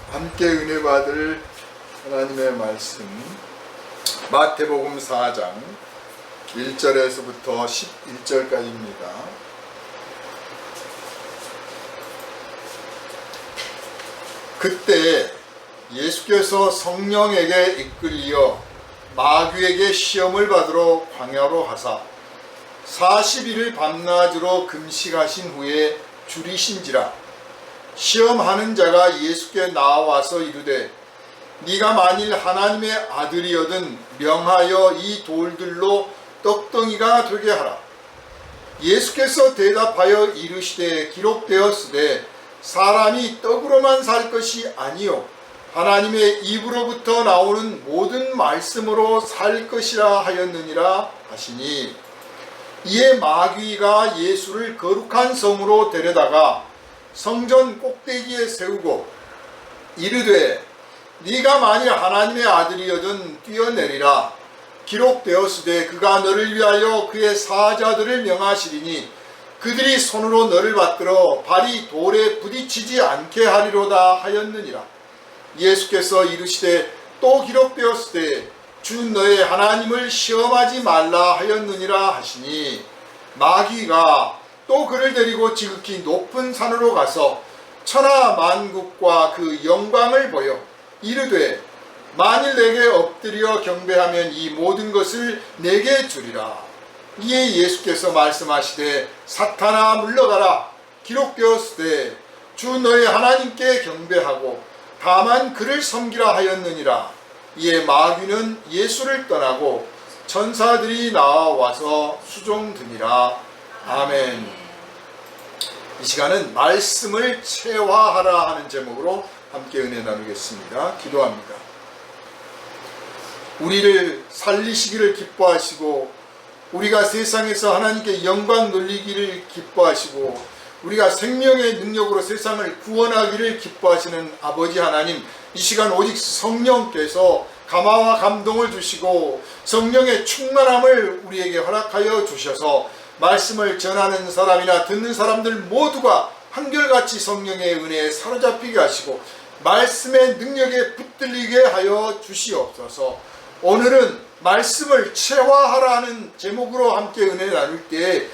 함께 은혜 받을 하나님의 말씀 마태복음 4장 1절에서부터 11절까지입니다. 그때 예수께서 성령에게 이끌려 마귀에게 시험을 받으러 광야로 가사 40일을 밤낮으로 금식하신 후에 줄이신지라. 시험하는 자가 예수께 나와서 이르되 네가 만일 하나님의 아들이거든 명하여 이 돌들로 떡덩이가 되게 하라. 예수께서 대답하여 이르시되 기록되었으되 사람이 떡으로만 살 것이 아니요 하나님의 입으로부터 나오는 모든 말씀으로 살 것이라 하였느니라 하시니, 이에 마귀가 예수를 거룩한 성으로 데려다가 성전 꼭대기에 세우고 이르되 네가 만일 하나님의 아들이거든 뛰어내리라. 기록되었으되 그가 너를 위하여 그의 사자들을 명하시리니 그들이 손으로 너를 받들어 발이 돌에 부딪히지 않게 하리로다 하였느니라. 예수께서 이르시되 또 기록되었으되 주 너의 하나님을 시험하지 말라 하였느니라 하시니, 마귀가 또 그를 데리고 지극히 높은 산으로 가서 천하 만국과 그 영광을 보여 이르되 만일 내게 엎드려 경배하면 이 모든 것을 내게 주리라. 이에 예수께서 말씀하시되 사탄아 물러가라. 기록되었으되 주 너의 하나님께 경배하고 다만 그를 섬기라 하였느니라. 이에 마귀는 예수를 떠나고 천사들이 나와서 수종드니라. 아멘. 이 시간은 말씀을 체화하라 하는 제목으로 함께 은혜 나누겠습니다. 기도합니다. 우리를 살리시기를 기뻐하시고 우리가 세상에서 하나님께 영광 돌리기를 기뻐하시고 우리가 생명의 능력으로 세상을 구원하기를 기뻐하시는 아버지 하나님, 이 시간 오직 성령께서 감화와 감동을 주시고 성령의 충만함을 우리에게 허락하여 주셔서 말씀을 전하는 사람이나 듣는 사람들 모두가 한결같이 성령의 은혜에 사로잡히게 하시고 말씀의 능력에 붙들리게 하여 주시옵소서. 오늘은 말씀을 체화하라는 제목으로 함께 은혜 나눌 때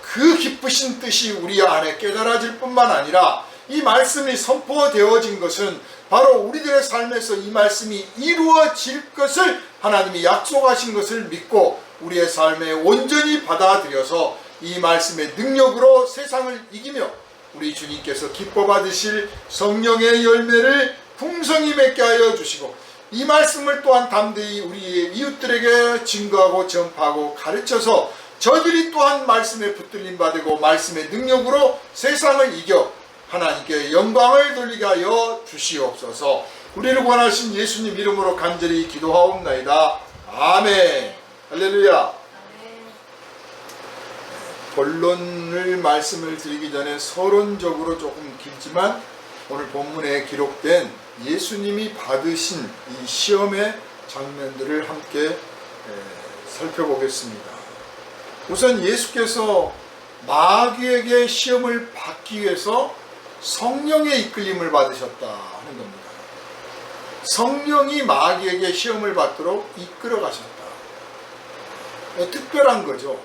그 기쁘신 뜻이 우리 안에 깨달아질 뿐만 아니라 이 말씀이 선포되어진 것은 바로 우리들의 삶에서 이 말씀이 이루어질 것을 하나님이 약속하신 것을 믿고 우리의 삶에 온전히 받아들여서 이 말씀의 능력으로 세상을 이기며 우리 주님께서 기뻐 받으실 성령의 열매를 풍성히 맺게 하여 주시고 이 말씀을 또한 담대히 우리의 이웃들에게 증거하고 전파하고 가르쳐서 저들이 또한 말씀에 붙들림 받고 말씀의 능력으로 세상을 이겨 하나님께 영광을 돌리게 하여 주시옵소서. 우리를 구원하신 예수님 이름으로 간절히 기도하옵나이다. 아멘. 할렐루야. 본론을 말씀을 드리기 전에 서론적으로 조금 길지만 오늘 본문에 기록된 예수님이 받으신 이 시험의 장면들을 함께 살펴보겠습니다. 우선 예수께서 마귀에게 시험을 받기 위해서 성령의 이끌림을 받으셨다 하는 겁니다. 성령이 마귀에게 시험을 받도록 이끌어 가셨다. 특별한 거죠.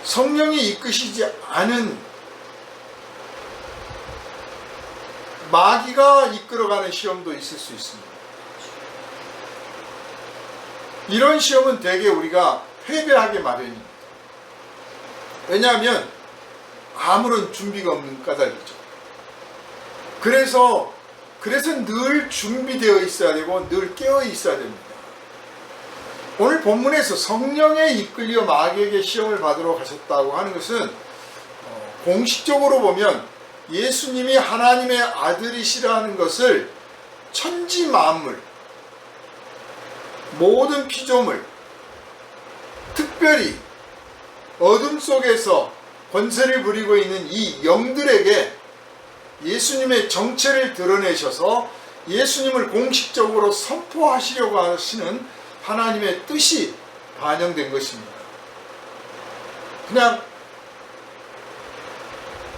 성령이 이끄시지 않은 마귀가 이끌어가는 시험도 있을 수 있습니다. 이런 시험은 대개 우리가 패배하게 마련입니다. 왜냐하면 아무런 준비가 없는 까닭이죠. 그래서 늘 준비되어 있어야 되고 늘 깨어 있어야 됩니다. 오늘 본문에서 성령에 이끌려 마귀에게 시험을 받으러 가셨다고 하는 것은 공식적으로 보면 예수님이 하나님의 아들이시라는 것을 천지 만물, 모든 피조물, 특별히 어둠 속에서 권세를 부리고 있는 이 영들에게 예수님의 정체를 드러내셔서 예수님을 공식적으로 선포하시려고 하시는 하나님의 뜻이 반영된 것입니다. 그냥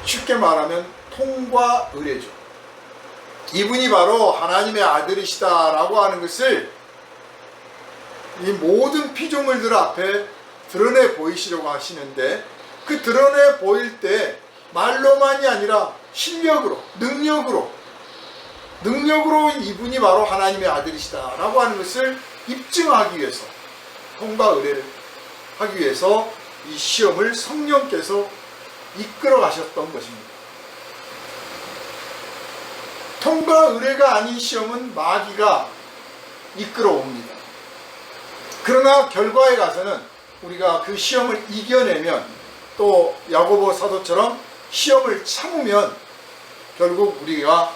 쉽게 말하면 통과 의례죠. 이분이 바로 하나님의 아들이시다라고 하는 것을 이 모든 피조물들 앞에 드러내 보이시려고 하시는데, 그 드러내 보일 때 말로만이 아니라 실력으로, 능력으로 이분이 바로 하나님의 아들이시다라고 하는 것을 입증하기 위해서, 통과 의뢰를 하기 위해서 이 시험을 성령께서 이끌어 가셨던 것입니다. 통과 의뢰가 아닌 시험은 마귀가 이끌어 옵니다. 그러나 결과에 가서는 우리가 그 시험을 이겨내면, 또 야고보 사도처럼 시험을 참으면 결국 우리가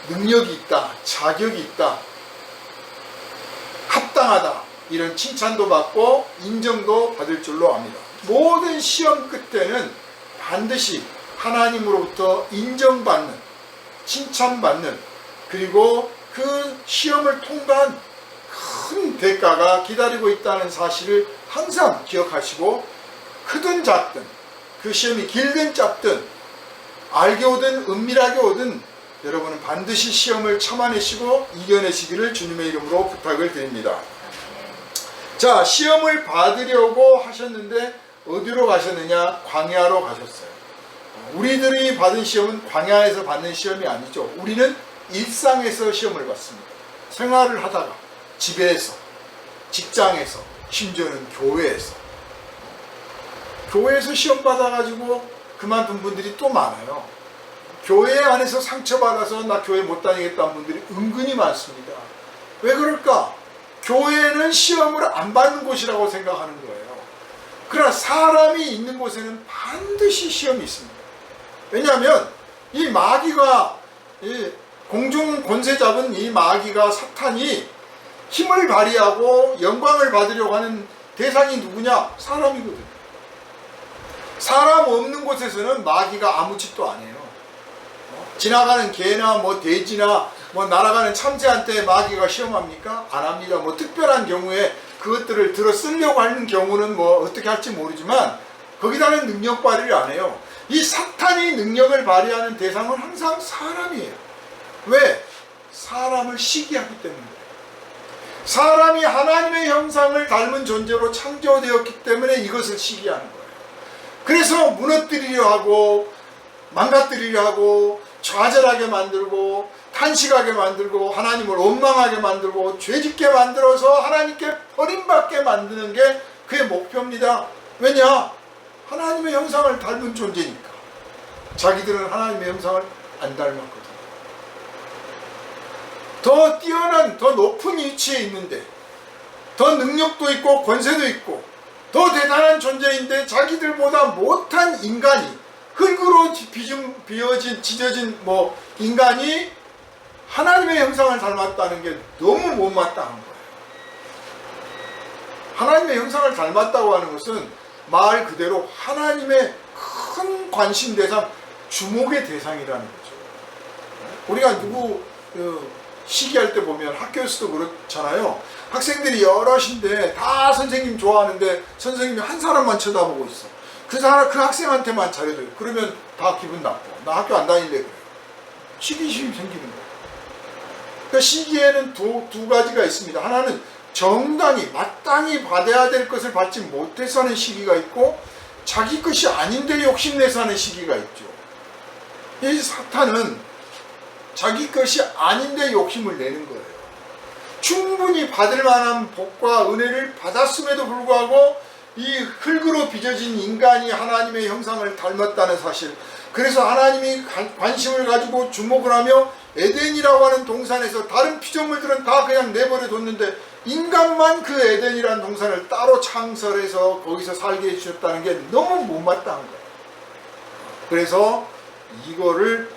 능력이 있다, 자격이 있다, 합당하다, 이런 칭찬도 받고 인정도 받을 줄로 압니다. 모든 시험 끝에는 반드시 하나님으로부터 인정받는, 칭찬받는, 그리고 그 시험을 통과한 큰 대가가 기다리고 있다는 사실을 항상 기억하시고, 크든 작든, 그 시험이 길든 짧든, 알게 오든 은밀하게 오든 여러분은 반드시 시험을 참아내시고 이겨내시기를 주님의 이름으로 부탁을 드립니다. 자, 시험을 받으려고 하셨는데 어디로 가셨느냐? 광야로 가셨어요. 우리들이 받은 시험은 광야에서 받는 시험이 아니죠. 우리는 일상에서 시험을 받습니다. 생활을 하다가, 집에서, 직장에서, 심지어는 교회에서 시험 받아가지고 그만둔 분들이 또 많아요. 교회 안에서 상처받아서 나 교회 못 다니겠다는 분들이 은근히 많습니다. 왜 그럴까? 교회는 시험을 안 받는 곳이라고 생각하는 거예요. 그러나 사람이 있는 곳에는 반드시 시험이 있습니다. 왜냐하면 이 마귀가, 이 공중 권세 잡은 이 마귀가, 사탄이 힘을 발휘하고 영광을 받으려고 하는 대상이 누구냐? 사람이거든요. 사람 없는 곳에서는 마귀가 아무 짓도 안 해요. 지나가는 개나 돼지나 날아가는 참새한테 마귀가 시험합니까? 안 합니다. 특별한 경우에 그것들을 들어 쓰려고 하는 경우는 어떻게 할지 모르지만 거기다는 능력 발휘를 안 해요. 이 사탄이 능력을 발휘하는 대상은 항상 사람이에요. 왜? 사람을 시기하기 때문에. 사람이 하나님의 형상을 닮은 존재로 창조되었기 때문에 이것을 시기하는 거예요. 그래서 무너뜨리려 하고, 망가뜨리려 하고, 좌절하게 만들고, 탄식하게 만들고, 하나님을 원망하게 만들고, 죄짓게 만들어서 하나님께 버림받게 만드는 게 그의 목표입니다. 왜냐? 하나님의 형상을 닮은 존재니까. 자기들은 하나님의 형상을 안 닮았거든요. 더 뛰어난, 더 높은 위치에 있는데, 더 능력도 있고 권세도 있고 더 대단한 존재인데 자기들보다 못한 인간이, 흙으로 빚어진 인간이 하나님의 형상을 닮았다는 게 너무 못마땅한 거예요. 하나님의 형상을 닮았다고 하는 것은 말 그대로 하나님의 큰 관심 대상, 주목의 대상이라는 거죠. 우리가 누구 시기할 때 보면 학교에서도 그렇잖아요. 학생들이 여럿인데 다 선생님 좋아하는데 선생님이 한 사람만 쳐다보고 있어. 그 학생한테만 잘해줘요. 그러면 다 기분 나빠. 나 학교 안 다닐래 그래요. 시기심이 생기는 거예요. 그러니까 시기에는 두 가지가 있습니다. 하나는 정당히 마땅히 받아야 될 것을 받지 못해서 하는 시기가 있고, 자기 것이 아닌데 욕심내서 하는 시기가 있죠. 이 사탄은 자기 것이 아닌데 욕심을 내는 거예요. 충분히 받을 만한 복과 은혜를 받았음에도 불구하고 이 흙으로 빚어진 인간이 하나님의 형상을 닮았다는 사실, 그래서 하나님이 관심을 가지고 주목을 하며 에덴이라고 하는 동산에서 다른 피조물들은 다 그냥 내버려 뒀는데 인간만 그 에덴이라는 동산을 따로 창설해서 거기서 살게 해주셨다는 게 너무 못마땅한 거예요. 그래서 이거를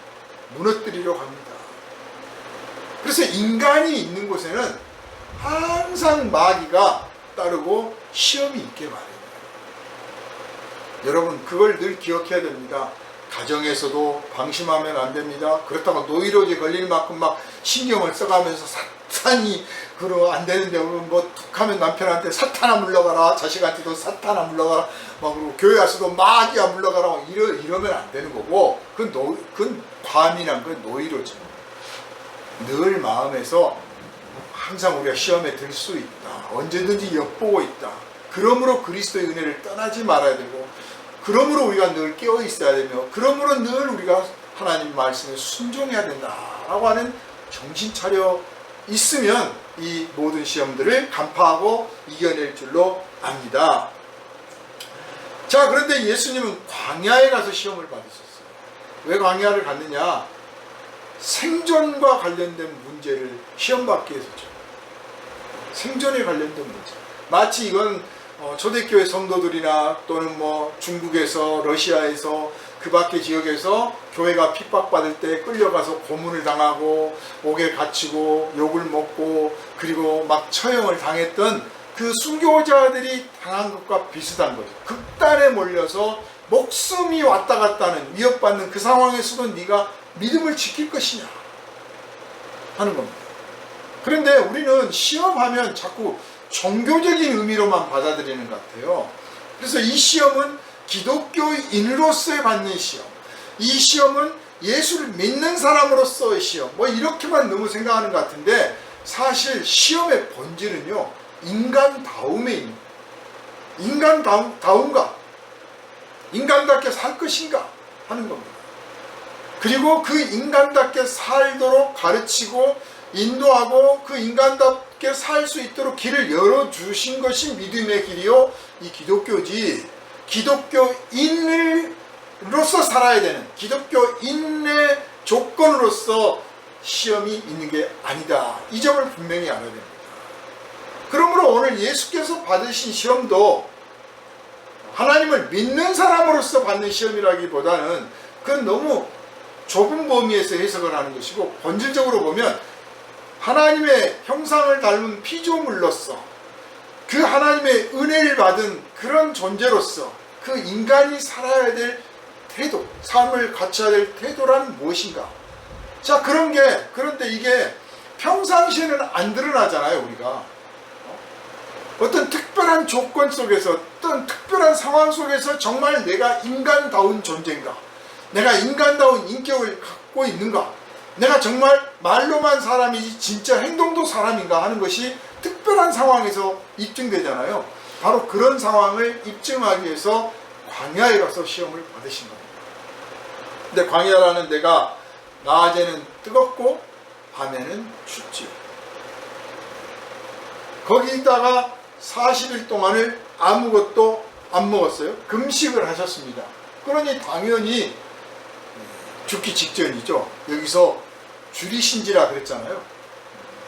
무너뜨리려고 합니다. 그래서 인간이 있는 곳에는 항상 마귀가 따르고 시험이 있게 마련이에요. 여러분, 그걸 늘 기억해야 됩니다. 가정에서도 방심하면 안 됩니다. 그렇다고 노이로제 걸릴 만큼 막 신경을 써가면서 사탄이 안 되는데 툭 하면 남편한테 사탄아 물러가라, 자식한테도 사탄아 물러가라, 그리고 교회 와서도 마귀야 물러가라, 이러면 안 되는 거고, 그건 과민한 건 노이로제. 늘 마음에서 항상 우리가 시험에 들 수 있다. 언제든지 엿보고 있다. 그러므로 그리스도의 은혜를 떠나지 말아야 되고, 그러므로 우리가 늘 깨어 있어야 되며, 그러므로 늘 우리가 하나님 말씀에 순종해야 된다라고 하는 정신 차려 있으면 이 모든 시험들을 간파하고 이겨낼 줄로 압니다. 자, 그런데 예수님은 광야에 가서 시험을 받으셨어요. 왜 광야를 갔느냐? 생존과 관련된 문제를 시험받기 위해서죠. 생존에 관련된 문제. 마치 이건 초대교회 성도들이나 또는 뭐 중국에서, 러시아에서, 그 밖의 지역에서 교회가 핍박받을 때 끌려가서 고문을 당하고 옥에 갇히고 욕을 먹고 그리고 막 처형을 당했던 그 순교자들이 당한 것과 비슷한 거죠. 극단에 몰려서 목숨이 왔다 갔다 하는, 위협받는 그 상황에서도 네가 믿음을 지킬 것이냐 하는 겁니다. 그런데 우리는 시험하면 자꾸 종교적인 의미로만 받아들이는 것 같아요. 그래서 이 시험은 기독교인으로서의 받는 시험, 이 시험은 예수를 믿는 사람으로서의 시험, 뭐 이렇게만 너무 생각하는 것 같은데, 사실 시험의 본질은요, 인간다움에 있는, 인간다움가, 인간답게 살 것인가 하는 겁니다. 그리고 그 인간답게 살도록 가르치고 인도하고 그 인간답게 살 수 있도록 길을 열어주신 것이 믿음의 길이요, 이 기독교지, 기독교인으로서 살아야 되는, 기독교인의 조건으로서 시험이 있는 게 아니다. 이 점을 분명히 알아야 됩니다. 그러므로 오늘 예수께서 받으신 시험도 하나님을 믿는 사람으로서 받는 시험이라기보다는 그건 너무 좁은 범위에서 해석을 하는 것이고, 본질적으로 보면 하나님의 형상을 닮은 피조물로서 그 하나님의 은혜를 받은 그런 존재로서 그 인간이 살아야 될 태도, 삶을 갖춰야 될 태도란 무엇인가? 자, 그런데 이게 평상시에는 안 드러나잖아요, 우리가. 어떤 특별한 조건 속에서, 어떤 특별한 상황 속에서 정말 내가 인간다운 존재인가? 내가 인간다운 인격을 갖고 있는가? 내가 정말 말로만 사람이지 진짜 행동도 사람인가 하는 것이 특별한 상황에서 입증되잖아요. 바로 그런 상황을 입증하기 위해서 광야에 가서 시험을 받으신 겁니다. 근데 광야라는 데가 낮에는 뜨겁고 밤에는 춥지요. 거기다가 40일 동안을 아무것도 안 먹었어요. 금식을 하셨습니다. 그러니 당연히 죽기 직전이죠. 여기서 줄이신지라 그랬잖아요.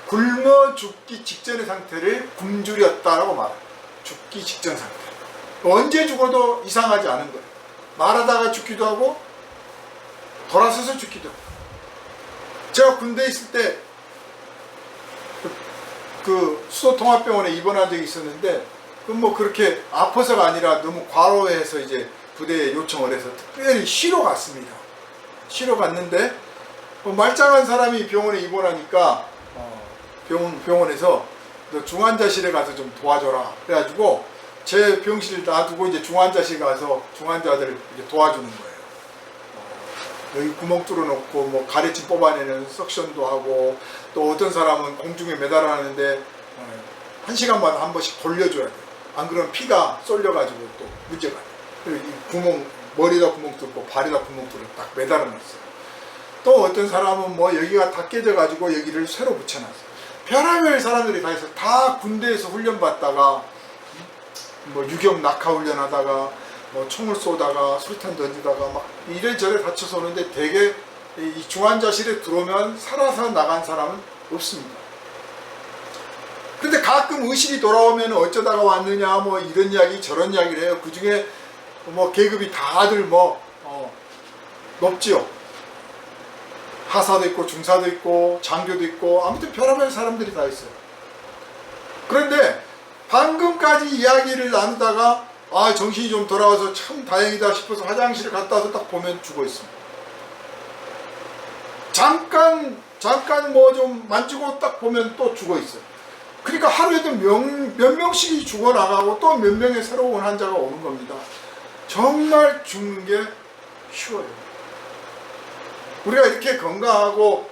굶어 죽기 직전의 상태를 굶주렸다라고 말해요. 죽기 직전 상태. 언제 죽어도 이상하지 않은 거예요. 말하다가 죽기도 하고 돌아서서 죽기도 하고. 제가 군대에 있을 때 그 수도통합병원에 입원한 적이 있었는데, 그 뭐 그렇게 아파서가 아니라 너무 과로해서 이제 부대에 요청을 해서 특별히 쉬러 갔습니다. 쉬러 갔는데 말짱한 사람이 병원에 입원하니까 병원에서 너 중환자실에 가서 좀 도와줘라 그래가지고 제 병실을 놔두고 이제 중환자실 가서 중환자들을 이제 도와주는 거예요. 여기 구멍 뚫어놓고 뭐 가래침 뽑아내는 석션도 하고, 또 어떤 사람은 공중에 매달아놨는데 1시간마다 한 번씩 돌려줘야 돼요. 안 그러면 피가 쏠려가지고 또 문제가 돼요. 그리고 이 구멍, 머리에다 구멍 뚫고 발에다 구멍 뚫어 딱 매달아놨어요. 또 어떤 사람은 뭐 여기가 다 깨져가지고 여기를 새로 붙여놨어요. 별의별 사람들이 다 있어요. 다 군대에서 훈련받다가 뭐 유격 낙하 훈련하다가 뭐 총을 쏘다가 수류탄 던지다가 막 이래저래 다쳐서 오는데, 대개 이 중환자실에 들어오면 살아서 나간 사람은 없습니다. 근데 가끔 의식이 돌아오면 어쩌다가 왔느냐 뭐 이런 이야기 저런 이야기를 해요. 그 중에 뭐 계급이 다들 뭐 높지요. 하사도 있고 중사도 있고 장교도 있고 아무튼 별의별 사람들이 다 있어요. 그런데 방금까지 이야기를 나누다가 정신이 좀 돌아와서 참 다행이다 싶어서 화장실을 갔다 와서 딱 보면 죽어 있습니다. 잠깐 뭐 좀 만지고 딱 보면 또 죽어 있어요. 그러니까 하루에도 몇 명씩이 죽어나가고 또 몇 명의 새로운 환자가 오는 겁니다. 정말 죽는 게 쉬워요. 우리가 이렇게 건강하고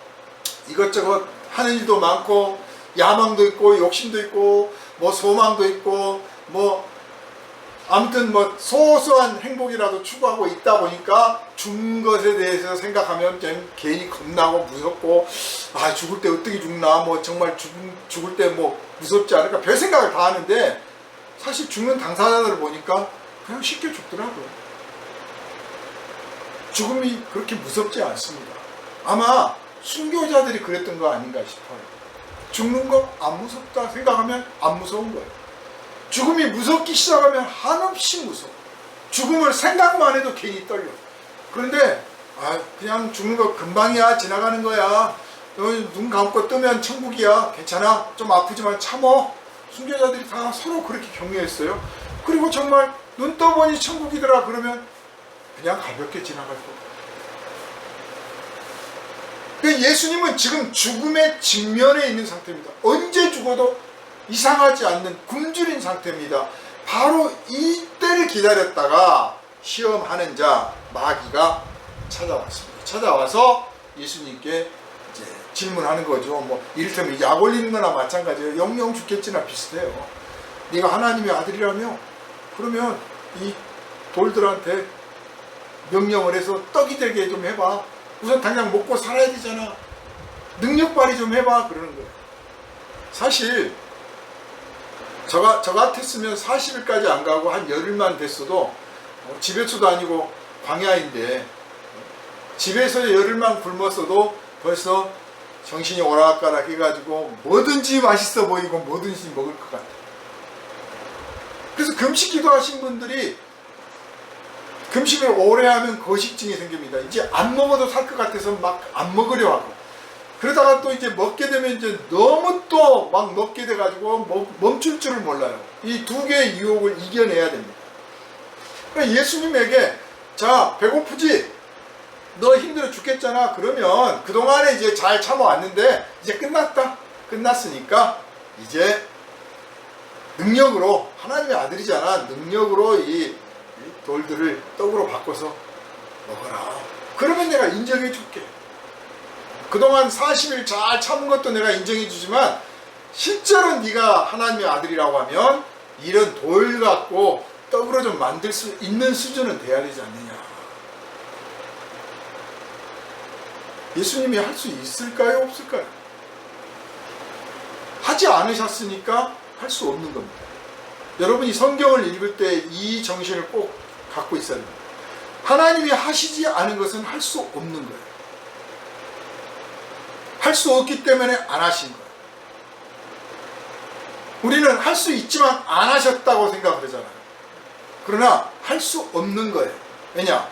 이것저것 하는 일도 많고 야망도 있고 욕심도 있고 뭐 소망도 있고 뭐 아무튼 뭐 소소한 행복이라도 추구하고 있다 보니까 죽는 것에 대해서 생각하면 그냥 괜히 겁나고 무섭고 아 죽을 때 어떻게 죽나 뭐 정말 죽을 때 뭐 무섭지 않을까 별 생각을 다 하는데 사실 죽는 당사자들을 보니까 그냥 쉽게 죽더라고요. 죽음이 그렇게 무섭지 않습니다. 아마 순교자들이 그랬던 거 아닌가 싶어요. 죽는 거 안 무섭다 생각하면 안 무서운 거예요. 죽음이 무섭기 시작하면 한없이 무서워. 죽음을 생각만 해도 괜히 떨려. 그런데 그냥 죽는 거 금방이야. 지나가는 거야. 눈 감고 뜨면 천국이야. 괜찮아. 좀 아프지만 참어. 순교자들이 다 서로 그렇게 격려했어요. 그리고 정말 눈 떠보니 천국이더라 그러면 그냥 가볍게 지나갈 거예요. 예수님은 지금 죽음의 직면에 있는 상태입니다. 언제 죽어도 이상하지 않는 굶주린 상태입니다. 바로 이때를 기다렸다가 시험하는 자 마귀가 찾아왔습니다. 찾아와서 예수님께 이제 질문하는 거죠. 뭐 이를테면 약 올리는 거나 마찬가지예요. 영영 죽겠지나 비슷해요. 네가 하나님의 아들이라며? 그러면 이 돌들한테 명령을 해서 떡이 되게 좀 해봐. 우선 당장 먹고 살아야 되잖아. 능력 발휘 좀 해봐. 그러는 거예요. 사실 저 같았으면 40일까지 안 가고 한 열흘만 됐어도 집에서도 아니고 광야인데 집에서 열흘만 굶었어도 벌써 정신이 오락가락 해가지고 뭐든지 맛있어 보이고 뭐든지 먹을 것 같아요. 그래서 금식 기도하신 분들이 금식을 오래 하면 거식증이 생깁니다. 이제 안 먹어도 살 것 같아서 막 안 먹으려 하고 그러다가 또 이제 먹게 되면 이제 너무 또 막 먹게 돼가지고 멈출 줄을 몰라요. 이 두 개의 유혹을 이겨내야 됩니다. 그러니까 예수님에게 자 배고프지? 너 힘들어 죽겠잖아. 그러면 그동안에 이제 잘 참아왔는데 이제 끝났다. 끝났으니까 이제 능력으로 하나님의 아들이잖아. 능력으로 이 돌들을 떡으로 바꿔서 먹어라. 그러면 내가 인정해 줄게. 그동안 40일 잘 참은 것도 내가 인정해 주지만 실제로 네가 하나님의 아들이라고 하면 이런 돌 갖고 떡으로 좀 만들 수 있는 수준은 돼야 되지 않느냐. 예수님이 할 수 있을까요? 없을까요? 하지 않으셨으니까 할 수 없는 겁니다. 여러분이 성경을 읽을 때 이 정신을 꼭 갖고 있어야 됩니다. 하나님이 하시지 않은 것은 할 수 없는 거예요. 할 수 없기 때문에 안 하신 거예요. 우리는 할 수 있지만 안 하셨다고 생각을 하잖아요. 그러나 할 수 없는 거예요. 왜냐?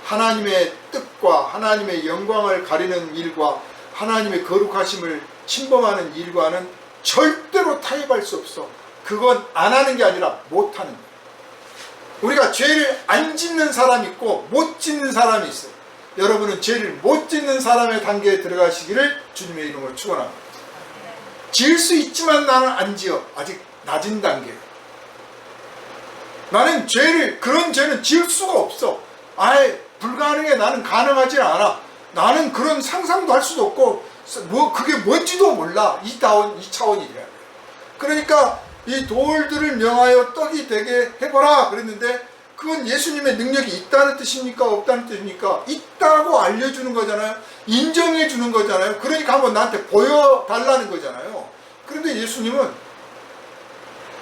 하나님의 뜻과 하나님의 영광을 가리는 일과 하나님의 거룩하심을 침범하는 일과는 절대로 타협할 수 없어. 그건 안 하는 게 아니라 못 하는 거예요. 우리가 죄를 안 짓는 사람이 있고 못 짓는 사람이 있어요. 여러분은 죄를 못 짓는 사람의 단계에 들어가시기를 주님의 이름으로 축원합니다. 지을 수 있지만 나는 안 지어. 아직 낮은 단계예요. 나는 그런 죄는 지을 수가 없어. 아예 불가능해. 나는 가능하지 않아. 나는 그런 상상도 할 수도 없고 그게 뭔지도 몰라. 이 차원이 돼야 돼요. 그러니까 이 돌들을 명하여 떡이 되게 해보라 그랬는데 그건 예수님의 능력이 있다는 뜻입니까? 없다는 뜻입니까? 있다고 알려주는 거잖아요. 인정해 주는 거잖아요. 그러니까 한번 나한테 보여달라는 거잖아요. 그런데 예수님은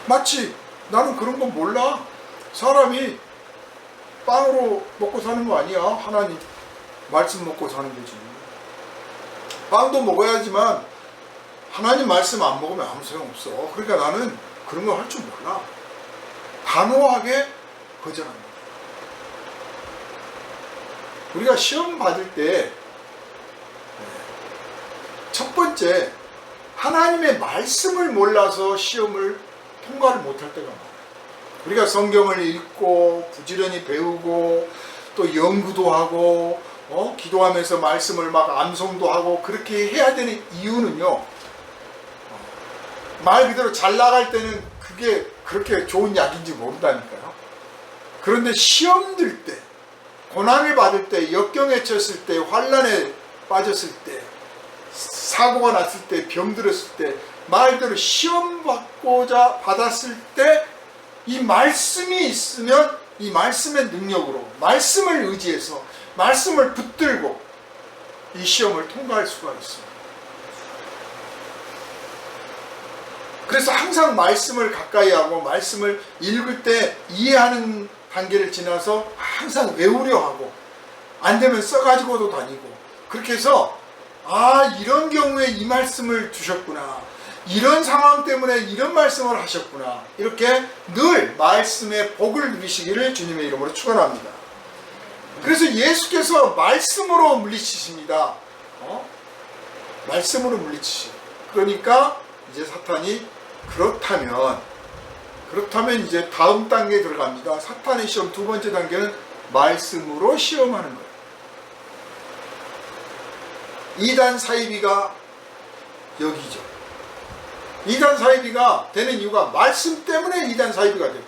마치 나는 그런 건 몰라. 사람이 빵으로 먹고 사는 거 아니야. 하나님 말씀 먹고 사는 거지. 빵도 먹어야지만 하나님 말씀 안 먹으면 아무 소용없어. 그러니까 나는 그런 거 할 줄 몰라. 단호하게 거절합니다. 우리가 시험 받을 때 첫 번째 하나님의 말씀을 몰라서 시험을 통과를 못할 때가 많아요. 우리가 성경을 읽고 부지런히 배우고 또 연구도 하고 기도하면서 말씀을 막 암송도 하고 그렇게 해야 되는 이유는요. 말 그대로 잘 나갈 때는 그게 그렇게 좋은 약인지 모른다니까요. 그런데 시험 들 때, 고난을 받을 때, 역경에 쳤을 때, 환난에 빠졌을 때 사고가 났을 때, 병들었을 때, 말대로 시험 받았을 때 이 말씀이 있으면 이 말씀의 능력으로, 말씀을 의지해서, 말씀을 붙들고 이 시험을 통과할 수가 있습니다. 그래서 항상 말씀을 가까이 하고 말씀을 읽을 때 이해하는 단계를 지나서 항상 외우려 하고, 안 되면 써가지고도 다니고, 그렇게 해서 이런 경우에 이 말씀을 주셨구나, 이런 상황 때문에 이런 말씀을 하셨구나, 이렇게 늘 말씀의 복을 누리시기를 주님의 이름으로 축원합니다. 그래서 예수께서 말씀으로 물리치십니다. 말씀으로 물리치시고, 그러니까 이제 사탄이 그렇다면 이제 다음 단계에 들어갑니다. 사탄의 시험 두 번째 단계는 말씀으로 시험하는 거예요. 이단 사이비가 여기죠. 이단 사이비가 되는 이유가 말씀 때문에 이단 사이비가 돼요.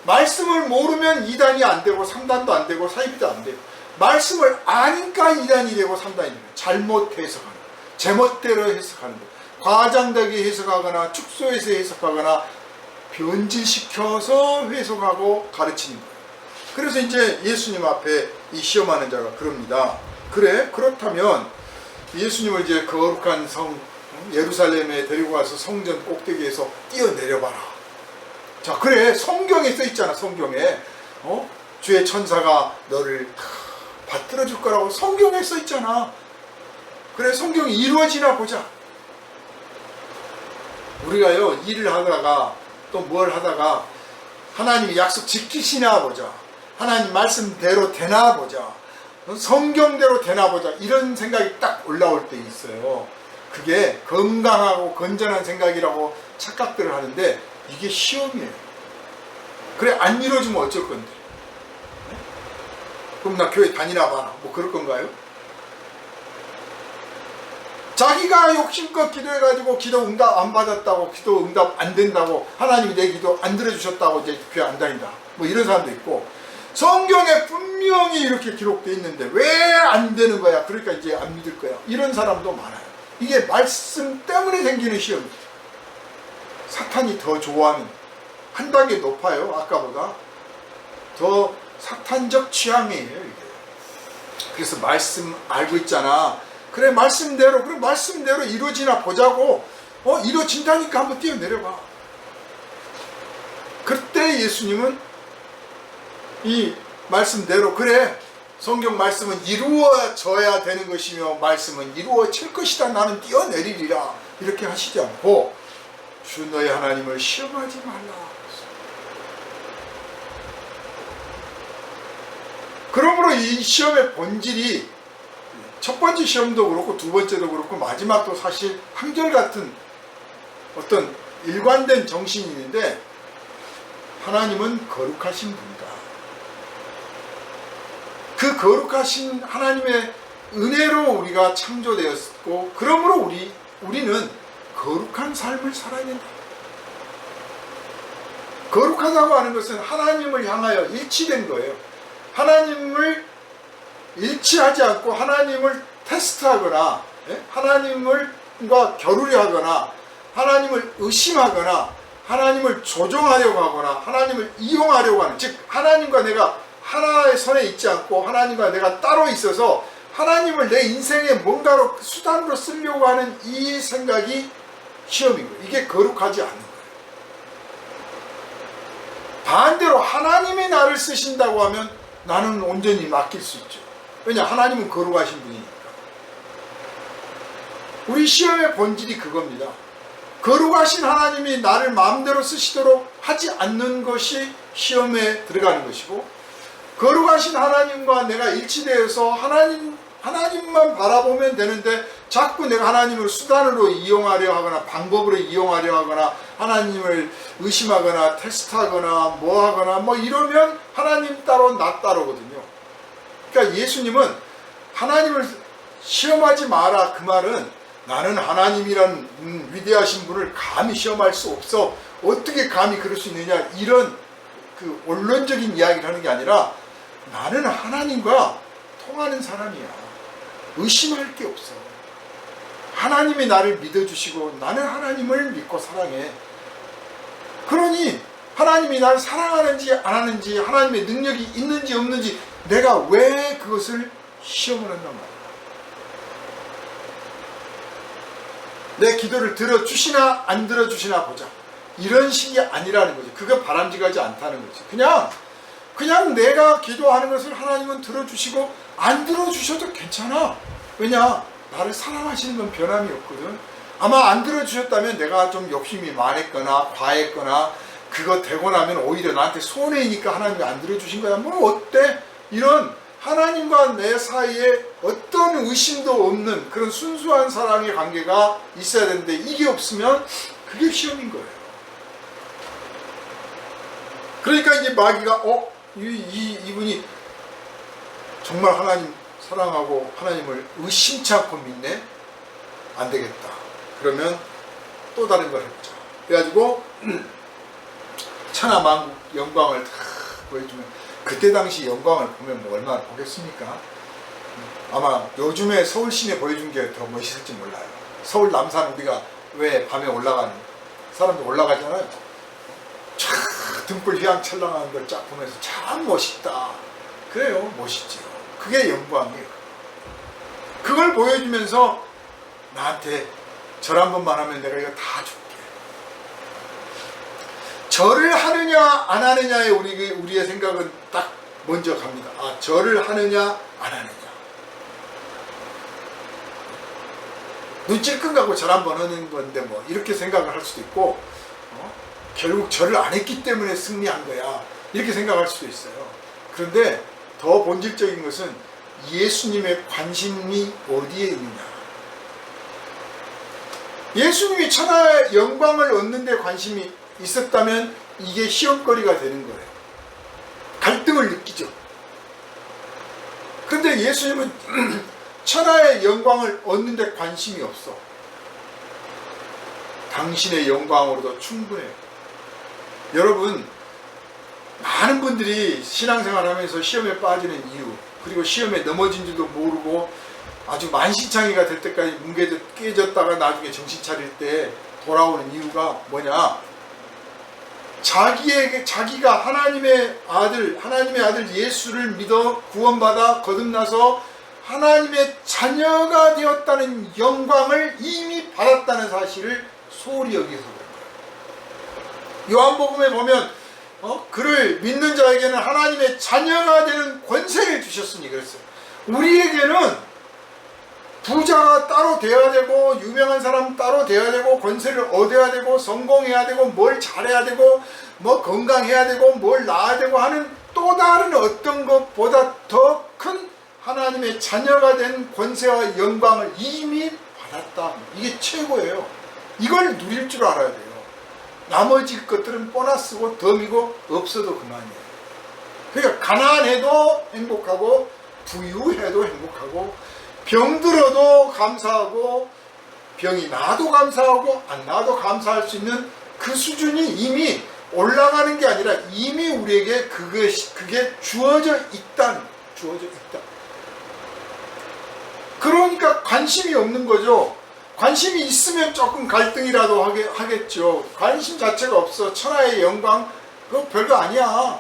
말씀을 모르면 이단이 안 되고 3단도 안 되고 사이비도 안 돼요. 말씀을 아니까 이단이 되고 3단이 돼요. 잘못 해석하는, 제멋대로 해석하는 거예요. 과장되게 해석하거나 축소해서 해석하거나 변질시켜서 해석하고 가르치는 거예요. 그래서 이제 예수님 앞에 이 시험하는 자가 그럽니다. 그렇다면 예수님을 이제 거룩한 성 예루살렘에 데리고 가서 성전 꼭대기에서 뛰어내려봐라. 자, 그래, 성경에 써 있잖아. 성경에 주의 천사가 너를 받들어 줄 거라고 성경에 써 있잖아. 그래, 성경이 이루어지나 보자. 우리가요, 일을 하다가 또 뭘 하다가 하나님이 약속 지키시나 보자, 하나님 말씀대로 되나 보자, 성경대로 되나 보자, 이런 생각이 딱 올라올 때 있어요. 그게 건강하고 건전한 생각이라고 착각들을 하는데 이게 시험이에요. 그래, 안 이루어지면 어쩔 건데? 그럼 나 교회 다니나 봐라, 뭐 그럴 건가요? 자기가 욕심껏 기도해가지고 기도 응답 안 받았다고, 기도 응답 안 된다고, 하나님이 내 기도 안 들어주셨다고 이제 교회 안 다닌다, 뭐 이런 사람도 있고, 성경에 분명히 이렇게 기록되어 있는데 왜 안 되는 거야? 그러니까 이제 안 믿을 거야, 이런 사람도 많아요. 이게 말씀 때문에 생기는 시험이에요. 사탄이 더 좋아하는, 한 단계 높아요. 아까보다 더 사탄적 취향이에요, 이게. 그래서 말씀 알고 있잖아, 그래, 말씀대로 이루어지나 보자고. 이루어진다니까 한번 뛰어내려봐. 그때 예수님은 이 말씀대로, 그래, 성경 말씀은 이루어져야 되는 것이며 말씀은 이루어질 것이다, 나는 뛰어내리리라, 이렇게 하시지 않고 주 너의 하나님을 시험하지 말라. 그러므로 이 시험의 본질이 첫 번째 시험도 그렇고 두 번째도 그렇고 마지막도 사실 한결같은 어떤 일관된 정신이 있는데, 하나님은 거룩하신 분이다. 그 거룩하신 하나님의 은혜로 우리가 창조되었고, 그러므로 우리는 거룩한 삶을 살아야 된다. 거룩하다고 하는 것은 하나님을 향하여 일치된 거예요. 하나님을 일치하지 않고 하나님을 테스트하거나, 하나님과 겨루려 하거나, 하나님을 의심하거나, 하나님을 조종하려고 하거나, 하나님을 이용하려고 하는, 즉 하나님과 내가 하나의 선에 있지 않고 하나님과 내가 따로 있어서 하나님을 내 인생의 뭔가로 수단으로 쓰려고 하는 이 생각이 시험인 거예요. 이게 거룩하지 않은 거예요. 반대로 하나님이 나를 쓰신다고 하면 나는 온전히 맡길 수 있죠. 왜냐, 하나님은 거룩하신 분이니까. 우리 시험의 본질이 그겁니다. 거룩하신 하나님이 나를 마음대로 쓰시도록 하지 않는 것이 시험에 들어가는 것이고, 거룩하신 하나님과 내가 일치되어서 하나님만 바라보면 되는데 자꾸 내가 하나님을 수단으로 이용하려 하거나 방법으로 이용하려 하거나 하나님을 의심하거나 테스트하거나 뭐 하거나 뭐 이러면 하나님 따로 나 따로거든요. 그러니까 예수님은 하나님을 시험하지 마라, 그 말은 나는 하나님이란 위대하신 분을 감히 시험할 수 없어, 어떻게 감히 그럴 수 있느냐, 이런 그 원론적인 이야기를 하는 게 아니라 나는 하나님과 통하는 사람이야, 의심할 게 없어, 하나님이 나를 믿어주시고 나는 하나님을 믿고 사랑해. 그러니 하나님이 나를 사랑하는지 안 하는지, 하나님의 능력이 있는지 없는지 내가 왜 그것을 시험을 한단 말이야. 내 기도를 들어주시나 안 들어주시나 보자, 이런 식이 아니라는 거지. 그거 바람직하지 않다는 거지. 그냥 내가 기도하는 것을 하나님은 들어주시고 안 들어주셔도 괜찮아. 왜냐? 나를 사랑하시는 건 변함이 없거든. 아마 안 들어주셨다면 내가 좀 욕심이 많았거나 과했거나 그거 되고 나면 오히려 나한테 손해이니까 하나님이 안 들어주신 거야. 뭐 어때? 이런 하나님과 내 사이에 어떤 의심도 없는 그런 순수한 사랑의 관계가 있어야 되는데, 이게 없으면 그게 시험인 거예요. 그러니까 이제 마귀가 이분이 정말 하나님 사랑하고 하나님을 의심치 않고 믿네? 안 되겠다. 그러면 또 다른 걸 해보자. 그래가지고 천하만국 영광을 다 보여주면, 그때 당시 영광을 보면 뭐 얼마나 보겠습니까? 아마 요즘에 서울 시내 보여준 게 더 멋있을지 몰라요. 서울 남산 우리가 왜 밤에 올라가는, 사람들 올라가잖아요. 촤 등불 휘황찬란한 걸 쫙 보면서 참 멋있다. 그래요, 멋있지요. 그게 영광이에요. 그걸 보여주면서 나한테 절 한 번만 하면 내가 이거 다 줄게. 절을 하느냐 안 하느냐에 우리의 생각은 딱 먼저 갑니다. 아, 절을 하느냐 안 하느냐. 눈 찔끔 갖고 절 한 번 하는 건데 뭐 이렇게 생각을 할 수도 있고, 결국 절을 안 했기 때문에 승리한 거야, 이렇게 생각할 수도 있어요. 그런데 더 본질적인 것은 예수님의 관심이 어디에 있느냐. 예수님이 천하의 영광을 얻는 데 관심이 있었다면 이게 시험거리가 되는 거예요. 갈등을 느끼죠. 그런데 예수님은 천하의 영광을 얻는 데 관심이 없어. 당신의 영광으로도 충분해요. 여러분, 많은 분들이 신앙생활 하면서 시험에 빠지는 이유, 그리고 시험에 넘어진 줄도 모르고 아주 만신창이가 될 때까지 뭉개져 깨졌다가 나중에 정신 차릴 때 돌아오는 이유가 뭐냐? 자기가 하나님의 아들 예수를 믿어 구원받아 거듭나서 하나님의 자녀가 되었다는 영광을 이미 받았다는 사실을 소홀히 여기서 그런 거예요. 요한복음에 보면 그를 믿는 자에게는 하나님의 자녀가 되는 권세를 주셨으니 그랬어요. 우리에게는 부자가 따로 되어야 되고, 유명한 사람 따로 되어야 되고, 권세를 얻어야 되고, 성공해야 되고, 뭘 잘해야 되고, 뭐 건강해야 되고, 뭘 낳아야 되고 하는 또 다른 어떤 것보다 더 큰 하나님의 자녀가 된 권세와 영광을 이미 받았다. 이게 최고예요. 이걸 누릴 줄 알아야 돼요. 나머지 것들은 보너스고 덤이고 없어도 그만이에요. 그러니까 가난해도 행복하고, 부유해도 행복하고, 병들어도 감사하고, 병이 나도 감사하고 안 나도 감사할 수 있는 그 수준이 이미 올라가는 게 아니라 이미 우리에게 그게 주어져 있다. 그러니까 관심이 없는 거죠. 관심이 있으면 조금 갈등이라도 하겠죠. 관심 자체가 없어. 천하의 영광 그거 별거 아니야.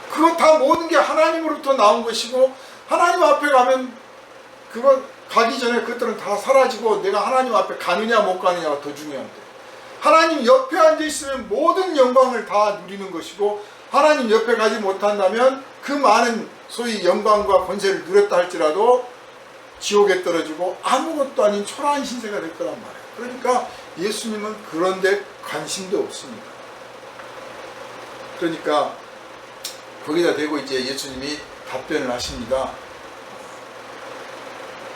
그거 다 모든 게 하나님으로부터 나온 것이고, 하나님 앞에 가면 그거 가기 전에 그것들은 다 사라지고 내가 하나님 앞에 가느냐 못 가느냐가 더 중요한데, 하나님 옆에 앉아 있으면 모든 영광을 다 누리는 것이고, 하나님 옆에 가지 못한다면 그 많은 소위 영광과 권세를 누렸다 할지라도 지옥에 떨어지고 아무것도 아닌 초라한 신세가 될 거란 말이에요. 그러니까 예수님은 그런 데 관심도 없습니다. 그러니까 거기다 대고 이제 예수님이 답변을 하십니다.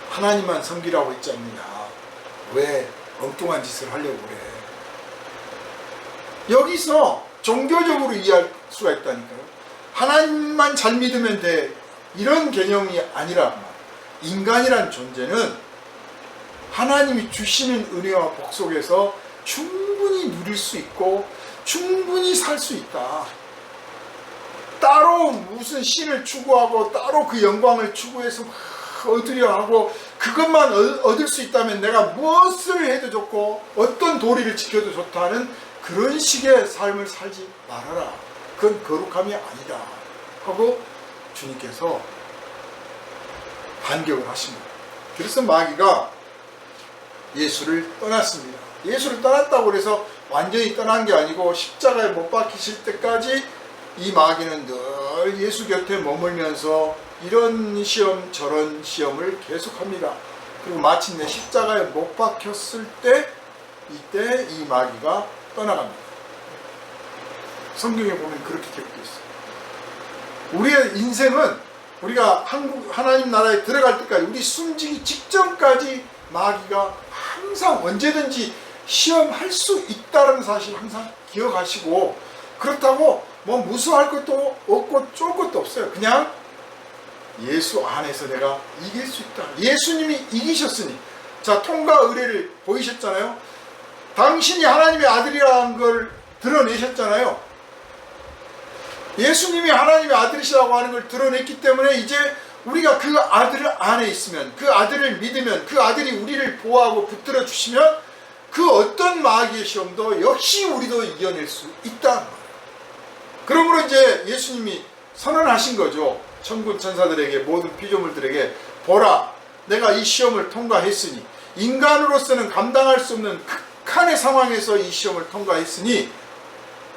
하나님만 섬기라고 했지 않느냐. 왜 엉뚱한 짓을 하려고 그래. 여기서 종교적으로 이해할 수가 있다니까요. 하나님만 잘 믿으면 돼, 이런 개념이 아니라, 인간이란 존재는 하나님이 주시는 은혜와 복 속에서 충분히 누릴 수 있고 충분히 살 수 있다. 따로 무슨 신을 추구하고 따로 그 영광을 추구해서 막 얻으려 하고 그것만 얻을 수 있다면 내가 무엇을 해도 좋고 어떤 도리를 지켜도 좋다는 그런 식의 삶을 살지 말아라. 그건 거룩함이 아니다 하고 주님께서 반격을 하십니다. 그래서 마귀가 예수를 떠났습니다. 예수를 떠났다고 해서 완전히 떠난 게 아니고 십자가에 못 박히실 때까지 이 마귀는 늘 예수 곁에 머물면서 이런 시험 저런 시험을 계속합니다. 그리고 마침내 십자가에 못 박혔을 때 이때 이 마귀가 떠나갑니다. 성경에 보면 그렇게 기록되어 있어요. 우리의 인생은 우리가 하나님 나라에 들어갈 때까지 우리 숨지기 직전까지 마귀가 항상 언제든지 시험할 수 있다는 사실 항상 기억하시고, 그렇다고 뭐 무서워할 것도 없고 쫄 것도 없어요. 그냥 예수 안에서 내가 이길 수 있다. 예수님이 이기셨으니. 자, 통과 의례를 보이셨잖아요. 당신이 하나님의 아들이라는 걸 드러내셨잖아요. 예수님이 하나님의 아들이시라고 하는 걸 드러냈기 때문에 이제 우리가 그 아들 안에 있으면, 그 아들을 믿으면, 그 아들이 우리를 보호하고 붙들어 주시면 그 어떤 마귀의 시험도 역시 우리도 이겨낼 수 있다. 그러므로 이제 예수님이 선언하신 거죠. 천군 천사들에게, 모든 피조물들에게, 보라, 내가 이 시험을 통과했으니, 인간으로서는 감당할 수 없는 극한의 상황에서 이 시험을 통과했으니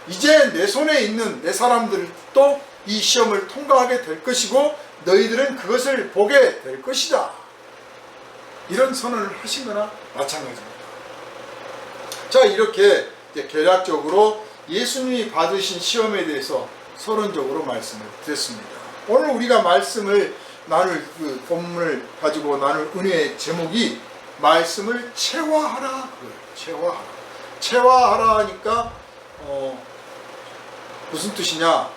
이제 내 손에 있는 내 사람들도 이 시험을 통과하게 될 것이고 너희들은 그것을 보게 될 것이다. 이런 선언을 하신 거나 마찬가지입니다. 자, 이렇게 이제 개략적으로 예수님이 받으신 시험에 대해서 서론적으로 말씀을 드렸습니다. 오늘 우리가 말씀을 나눌 그 본문을 가지고 나눌 은혜의 제목이 말씀을 체화하라. 체화하라. 체화하라 하니까 무슨 뜻이냐?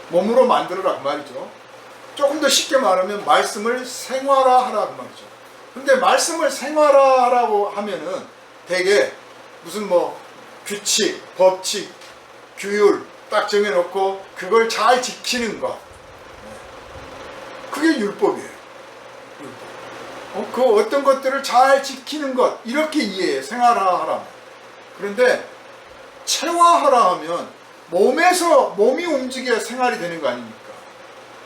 몸으로 만들어라 그 말이죠. 조금 더 쉽게 말하면 말씀을 생활화하라 그 말이죠. 근데 말씀을 생활화하라고 하면은 되게 무슨 뭐 규칙, 법칙, 규율 딱 정해놓고 그걸 잘 지키는 것, 그게 율법이에요. 율법. 그 어떤 것들을 잘 지키는 것, 이렇게 이해해. 생활화하라. 그런데 체화하라 하면 몸이 움직여야 생활이 되는 거 아닙니까?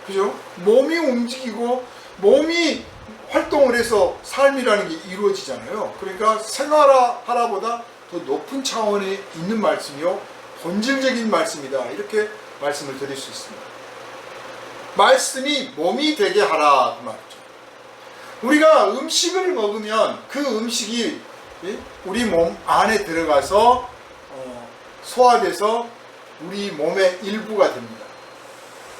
그죠? 몸이 움직이고 몸이 활동을 해서 삶이라는 게 이루어지잖아요. 그러니까 생활화하라보다 더 높은 차원에 있는 말씀이요, 본질적인 말씀이다. 이렇게 말씀을 드릴 수 있습니다. 말씀이 몸이 되게 하라 그 말이죠. 우리가 음식을 먹으면 그 음식이 우리 몸 안에 들어가서 소화돼서 우리 몸의 일부가 됩니다.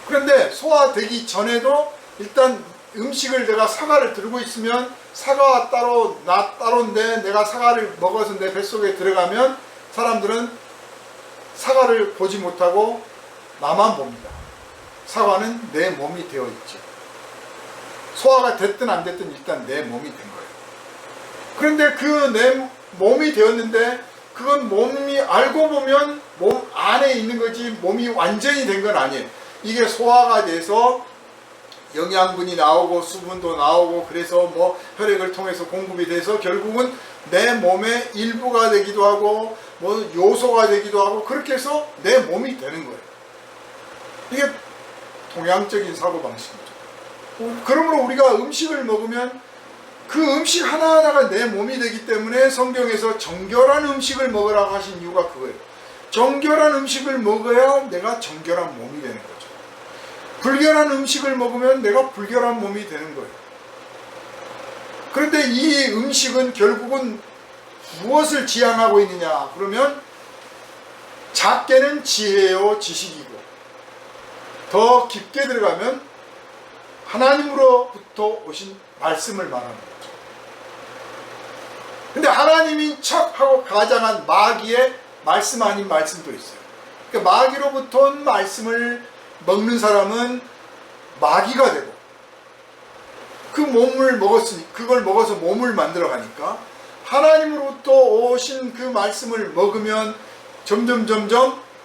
그런데 소화되기 전에도 일단 음식을 내가 사과를 들고 있으면 사과가 따로 나 따로인데 내가 사과를 먹어서 내 뱃속에 들어가면 사람들은 사과를 보지 못하고 나만 봅니다. 사과는 내 몸이 되어 있죠. 소화가 됐든 안 됐든 일단 내 몸이 된 거예요. 그런데 그 내 몸이 되었는데 그건 몸이 알고 보면 몸 안에 있는 거지 몸이 완전히 된 건 아니에요. 이게 소화가 돼서 영양분이 나오고 수분도 나오고 그래서 뭐 혈액을 통해서 공급이 돼서 결국은 내 몸의 일부가 되기도 하고 뭐 요소가 되기도 하고 그렇게 해서 내 몸이 되는 거예요. 이게 동양적인 사고방식이죠. 그러므로 우리가 음식을 먹으면 그 음식 하나하나가 내 몸이 되기 때문에 성경에서 정결한 음식을 먹으라고 하신 이유가 그거예요. 정결한 음식을 먹어야 내가 정결한 몸이 되는 거죠. 불결한 음식을 먹으면 내가 불결한 몸이 되는 거예요. 그런데 이 음식은 결국은 무엇을 지향하고 있느냐 그러면 작게는 지혜요 지식이고 더 깊게 들어가면 하나님으로부터 오신 말씀을 말하는 거죠. 근데 하나님인 척하고 가장한 마귀의 말씀 아닌 말씀도 있어요. 그러니까 마귀로부터 온 말씀을 먹는 사람은 마귀가 되고 그 몸을 먹었으니 그걸 먹어서 몸을 만들어 가니까 하나님으로부터 오신 그 말씀을 먹으면 점점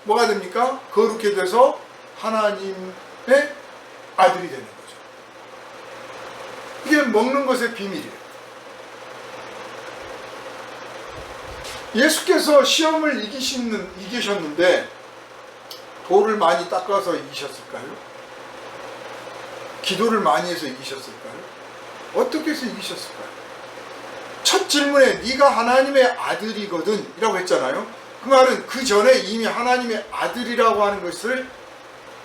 뭐가 됩니까? 거룩해 돼서 하나님의 아들이 되는 거죠. 이게 먹는 것의 비밀이에요. 예수께서 시험을 이기셨는데 돌을 많이 닦아서 이기셨을까요? 기도를 많이 해서 이기셨을까요? 어떻게 해서 이기셨을까요? 첫 질문에 네가 하나님의 아들이거든 이라고 했잖아요. 그 말은 그 전에 이미 하나님의 아들이라고 하는 것을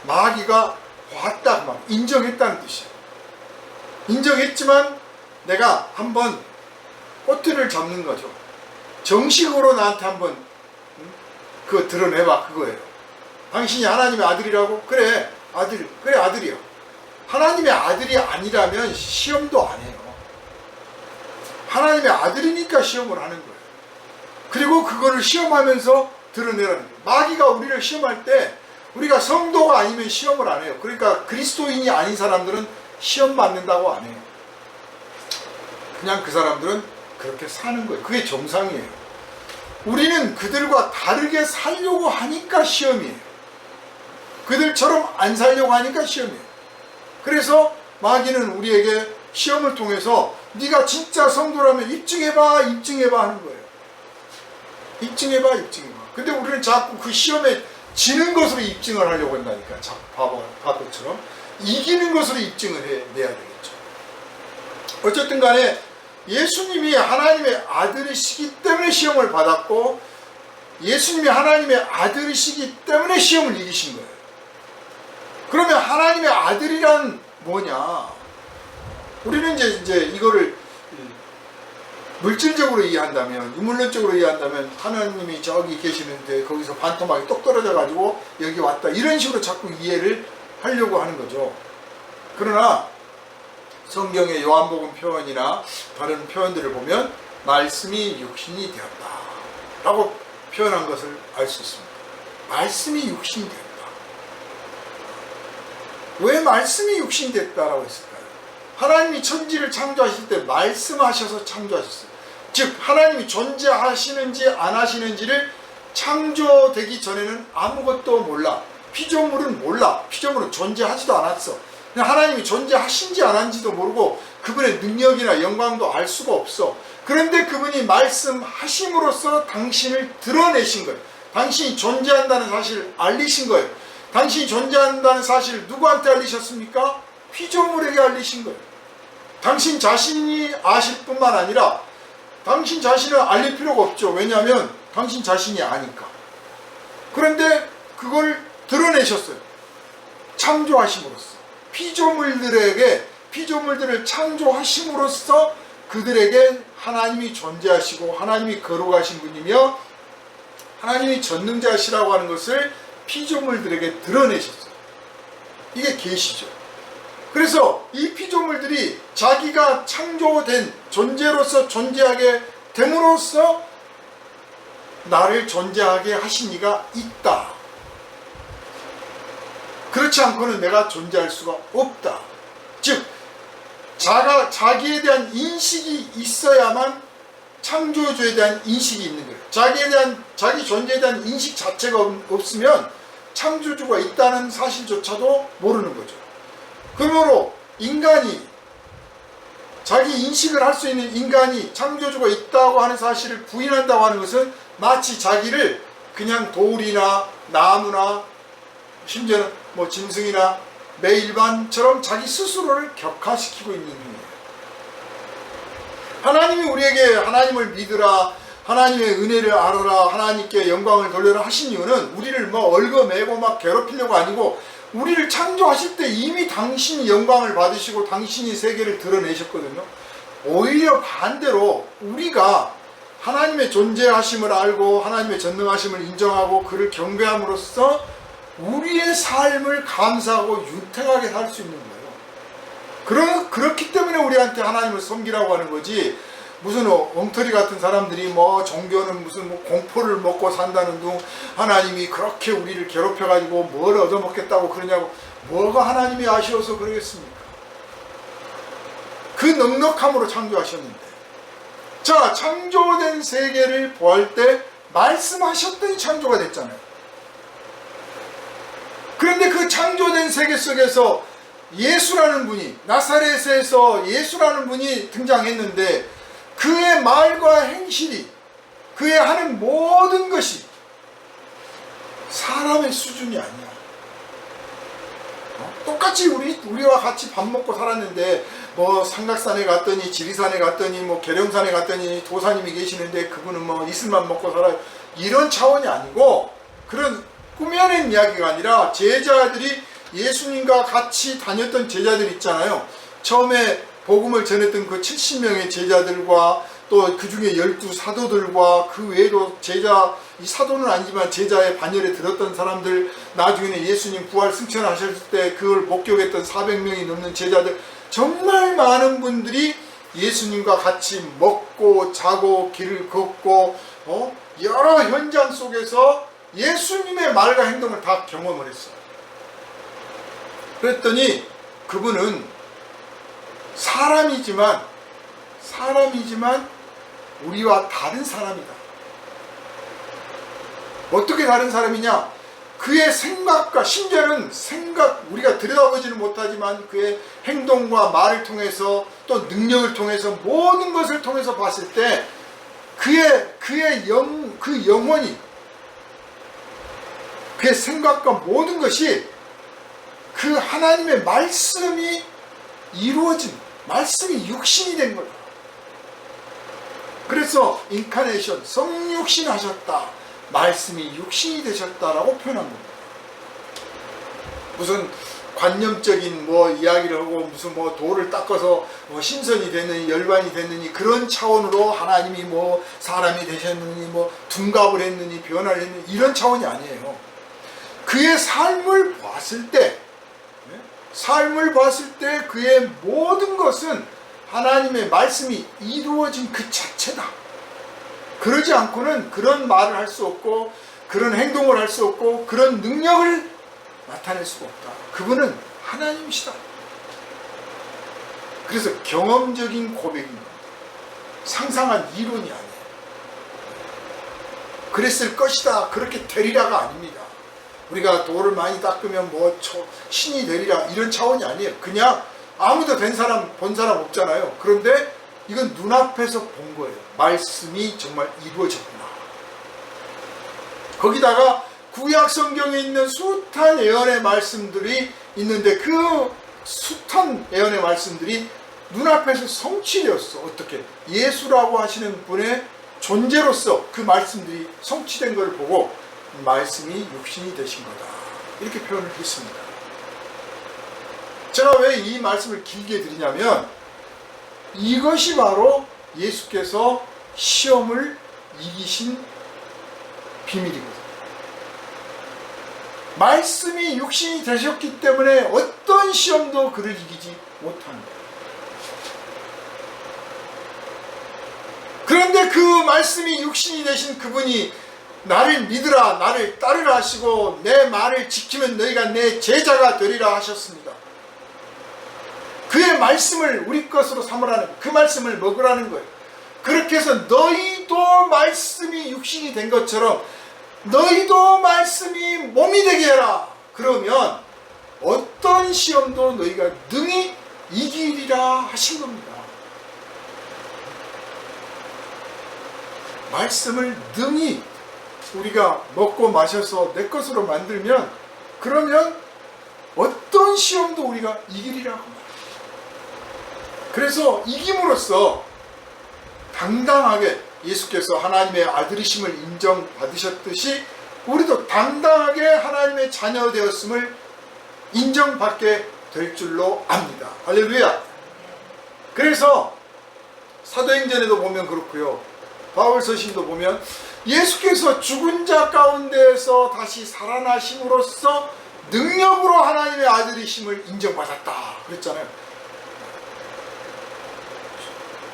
마귀가 봤다, 그 말, 인정했다는 뜻이에요. 인정했지만 내가 한번 꼬투리를 잡는 거죠. 정식으로 나한테 한번 그거 드러내봐, 그거예요. 당신이 하나님의 아들이라고? 그래, 아들, 그래, 아들이요. 하나님의 아들이 아니라면 시험도 안 해요. 하나님의 아들이니까 시험을 하는 거예요. 그리고 그거를 시험하면서 드러내라는 거예요. 마귀가 우리를 시험할 때 우리가 성도가 아니면 시험을 안 해요. 그러니까 그리스도인이 아닌 사람들은 시험 받는다고 안 해요. 그냥 그 사람들은 그렇게 사는 거예요. 그게 정상이에요. 우리는 그들과 다르게 살려고 하니까 시험이에요. 그들처럼 안 살려고 하니까 시험이에요. 그래서 마귀는 우리에게 시험을 통해서 네가 진짜 성도라면 입증해봐 하는 거예요. 입증해봐. 근데 우리는 자꾸 그 시험에 지는 것으로 입증을 하려고 한다니까. 바보처럼. 이기는 것으로 입증을 해내야 되겠죠. 어쨌든 간에 예수님이 하나님의 아들이시기 때문에 시험을 받았고, 예수님이 하나님의 아들이시기 때문에 시험을 이기신 거예요. 그러면 하나님의 아들이란 뭐냐? 우리는 이제 이거를 물질적으로 이해한다면, 인물론적으로 이해한다면 하나님이 저기 계시는데 거기서 반토막이 똑 떨어져 가지고 여기 왔다, 이런 식으로 자꾸 이해를 하려고 하는 거죠. 그러나 성경의 요한복음 표현이나 다른 표현들을 보면 말씀이 육신이 되었다 라고 표현한 것을 알 수 있습니다. 말씀이 육신이 되었다. 왜 말씀이 육신이 됐다라고 했을까요? 하나님이 천지를 창조하실 때 말씀하셔서 창조하셨어요. 즉 하나님이 존재하시는지 안 하시는지를 창조되기 전에는 아무것도 몰라. 피조물은 몰라. 피조물은 존재하지도 않았어. 하나님이 존재하신지 안 한지도 모르고 그분의 능력이나 영광도 알 수가 없어. 그런데 그분이 말씀하심으로써 당신을 드러내신 거예요. 당신이 존재한다는 사실을 알리신 거예요. 당신이 존재한다는 사실을 누구한테 알리셨습니까? 피조물에게 알리신 거예요. 당신 자신이 아실 뿐만 아니라 당신 자신을 알릴 필요가 없죠. 왜냐하면 당신 자신이 아니까. 그런데 그걸 드러내셨어요. 창조하심으로써. 피조물들을 창조하심으로써 그들에게 하나님이 존재하시고 하나님이 거룩하신 분이며 하나님이 전능자시라고 하는 것을 피조물들에게 드러내셨어요. 이게 계시죠. 그래서 이 피조물들이 자기가 창조된 존재로서 존재하게 됨으로써 나를 존재하게 하신 이가 있다. 그렇지 않고는 내가 존재할 수가 없다. 즉 자기에 대한 인식이 있어야만 창조주에 대한 인식이 있는 거예요. 자기 존재에 대한 인식 자체가 없으면 창조주가 있다는 사실조차도 모르는 거죠. 그러므로 인간이, 자기 인식을 할 수 있는 인간이 창조주가 있다고 하는 사실을 부인한다고 하는 것은 마치 자기를 그냥 돌이나 나무나 심지어는 짐승이나 매일반처럼 자기 스스로를 격화시키고 있는 행위예요. 하나님이 우리에게 하나님을 믿으라, 하나님의 은혜를 알아라, 하나님께 영광을 돌려라 하신 이유는 우리를 얽어매고 막 괴롭히려고 아니고, 우리를 창조하실 때 이미 당신이 영광을 받으시고 당신이 세계를 드러내셨거든요. 오히려 반대로 우리가 하나님의 존재하심을 알고 하나님의 전능하심을 인정하고 그를 경배함으로써 우리의 삶을 감사하고 윤택하게 살 수 있는 거예요. 그렇기 때문에 우리한테 하나님을 섬기라고 하는 거지, 무슨 엉터리 같은 사람들이 종교는 무슨 공포를 먹고 산다는 둥, 하나님이 그렇게 우리를 괴롭혀가지고 뭘 얻어먹겠다고 그러냐고. 뭐가 하나님이 아쉬워서 그러겠습니까? 그 넉넉함으로 창조하셨는데. 자, 창조된 세계를 보할 때 말씀하셨더니 창조가 됐잖아요. 그런데 그 창조된 세계 속에서 예수라는 분이, 나사렛에서 예수라는 분이 등장했는데 그의 말과 행실이, 그의 하는 모든 것이 사람의 수준이 아니야. 똑같이 우리와 같이 밥 먹고 살았는데 뭐 삼각산에 갔더니 지리산에 갔더니 뭐 계룡산에 갔더니 도사님이 계시는데 그분은 뭐 이슬만 먹고 살아요. 이런 차원이 아니고, 그런 꾸며낸 이야기가 아니라 제자들이 예수님과 같이 다녔던 제자들 있잖아요. 처음에 복음을 전했던 그 70명의 제자들과 또 그 중에 12사도들과 그 외에도 제자, 이 사도는 아니지만 제자의 반열에 들었던 사람들, 나중에는 예수님 부활 승천하셨을 때 그걸 목격했던 400명이 넘는 제자들, 정말 많은 분들이 예수님과 같이 먹고 자고 길을 걷고 여러 현장 속에서 예수님의 말과 행동을 다 경험을 했어요. 그랬더니 그분은 사람이지만 우리와 다른 사람이다. 어떻게 다른 사람이냐? 그의 생각과, 심지어는 우리가 들여다보지는 못하지만 그의 행동과 말을 통해서 또 능력을 통해서 모든 것을 통해서 봤을 때 그 영혼이, 그의 생각과 모든 것이 그 하나님의 말씀이 이루어진, 말씀이 육신이 된 거예요. 그래서 인카네이션, 성육신 하셨다, 말씀이 육신이 되셨다라고 표현한 겁니다. 무슨 관념적인 이야기를 하고 무슨 돌을 닦아서 신선이 됐느니 열반이 됐느니 그런 차원으로 하나님이 사람이 되셨느니 둔갑을 했느니 변화를 했느니 이런 차원이 아니에요. 그의 삶을 봤을 때 그의 모든 것은 하나님의 말씀이 이루어진 그 자체다. 그러지 않고는 그런 말을 할 수 없고 그런 행동을 할 수 없고 그런 능력을 나타낼 수가 없다. 그분은 하나님이시다. 그래서 경험적인 고백입니다. 상상한 이론이 아니에요. 그랬을 것이다, 그렇게 되리라가 아닙니다. 우리가 돌을 많이 닦으면 신이 되리라 이런 차원이 아니에요. 그냥 아무도 본 사람 없잖아요. 그런데 이건 눈앞에서 본 거예요. 말씀이 정말 이루어졌구나. 거기다가 구약 성경에 있는 숱한 예언의 말씀들이 있는데 그 숱한 예언의 말씀들이 눈앞에서 성취되었어. 어떻게? 예수라고 하시는 분의 존재로서 그 말씀들이 성취된 걸 보고 말씀이 육신이 되신 거다, 이렇게 표현을 했습니다. 제가 왜 이 말씀을 길게 드리냐면 이것이 바로 예수께서 시험을 이기신 비밀이거든요. 말씀이 육신이 되셨기 때문에 어떤 시험도 그를 이기지 못합니다. 그런데 그 말씀이 육신이 되신 그분이 나를 믿으라, 나를 따르라 하시고 내 말을 지키면 너희가 내 제자가 되리라 하셨습니다. 그의 말씀을 우리 것으로 삼으라는, 그 말씀을 먹으라는 거예요. 그렇게 해서 너희도 말씀이 육신이 된 것처럼 너희도 말씀이 몸이 되게 해라. 그러면 어떤 시험도 너희가 능히 이기리라 하신 겁니다. 말씀을 능히 우리가 먹고 마셔서 내 것으로 만들면 그러면 어떤 시험도 우리가 이기리라고 말합니다. 그래서 이김으로써 당당하게 예수께서 하나님의 아들이심을 인정받으셨듯이 우리도 당당하게 하나님의 자녀 되었음을 인정받게 될 줄로 압니다. 할렐루야. 그래서 사도행전에도 보면 그렇고요, 바울 서신도 보면 예수께서 죽은 자 가운데에서 다시 살아나심으로써 능력으로 하나님의 아들이심을 인정받았다 그랬잖아요.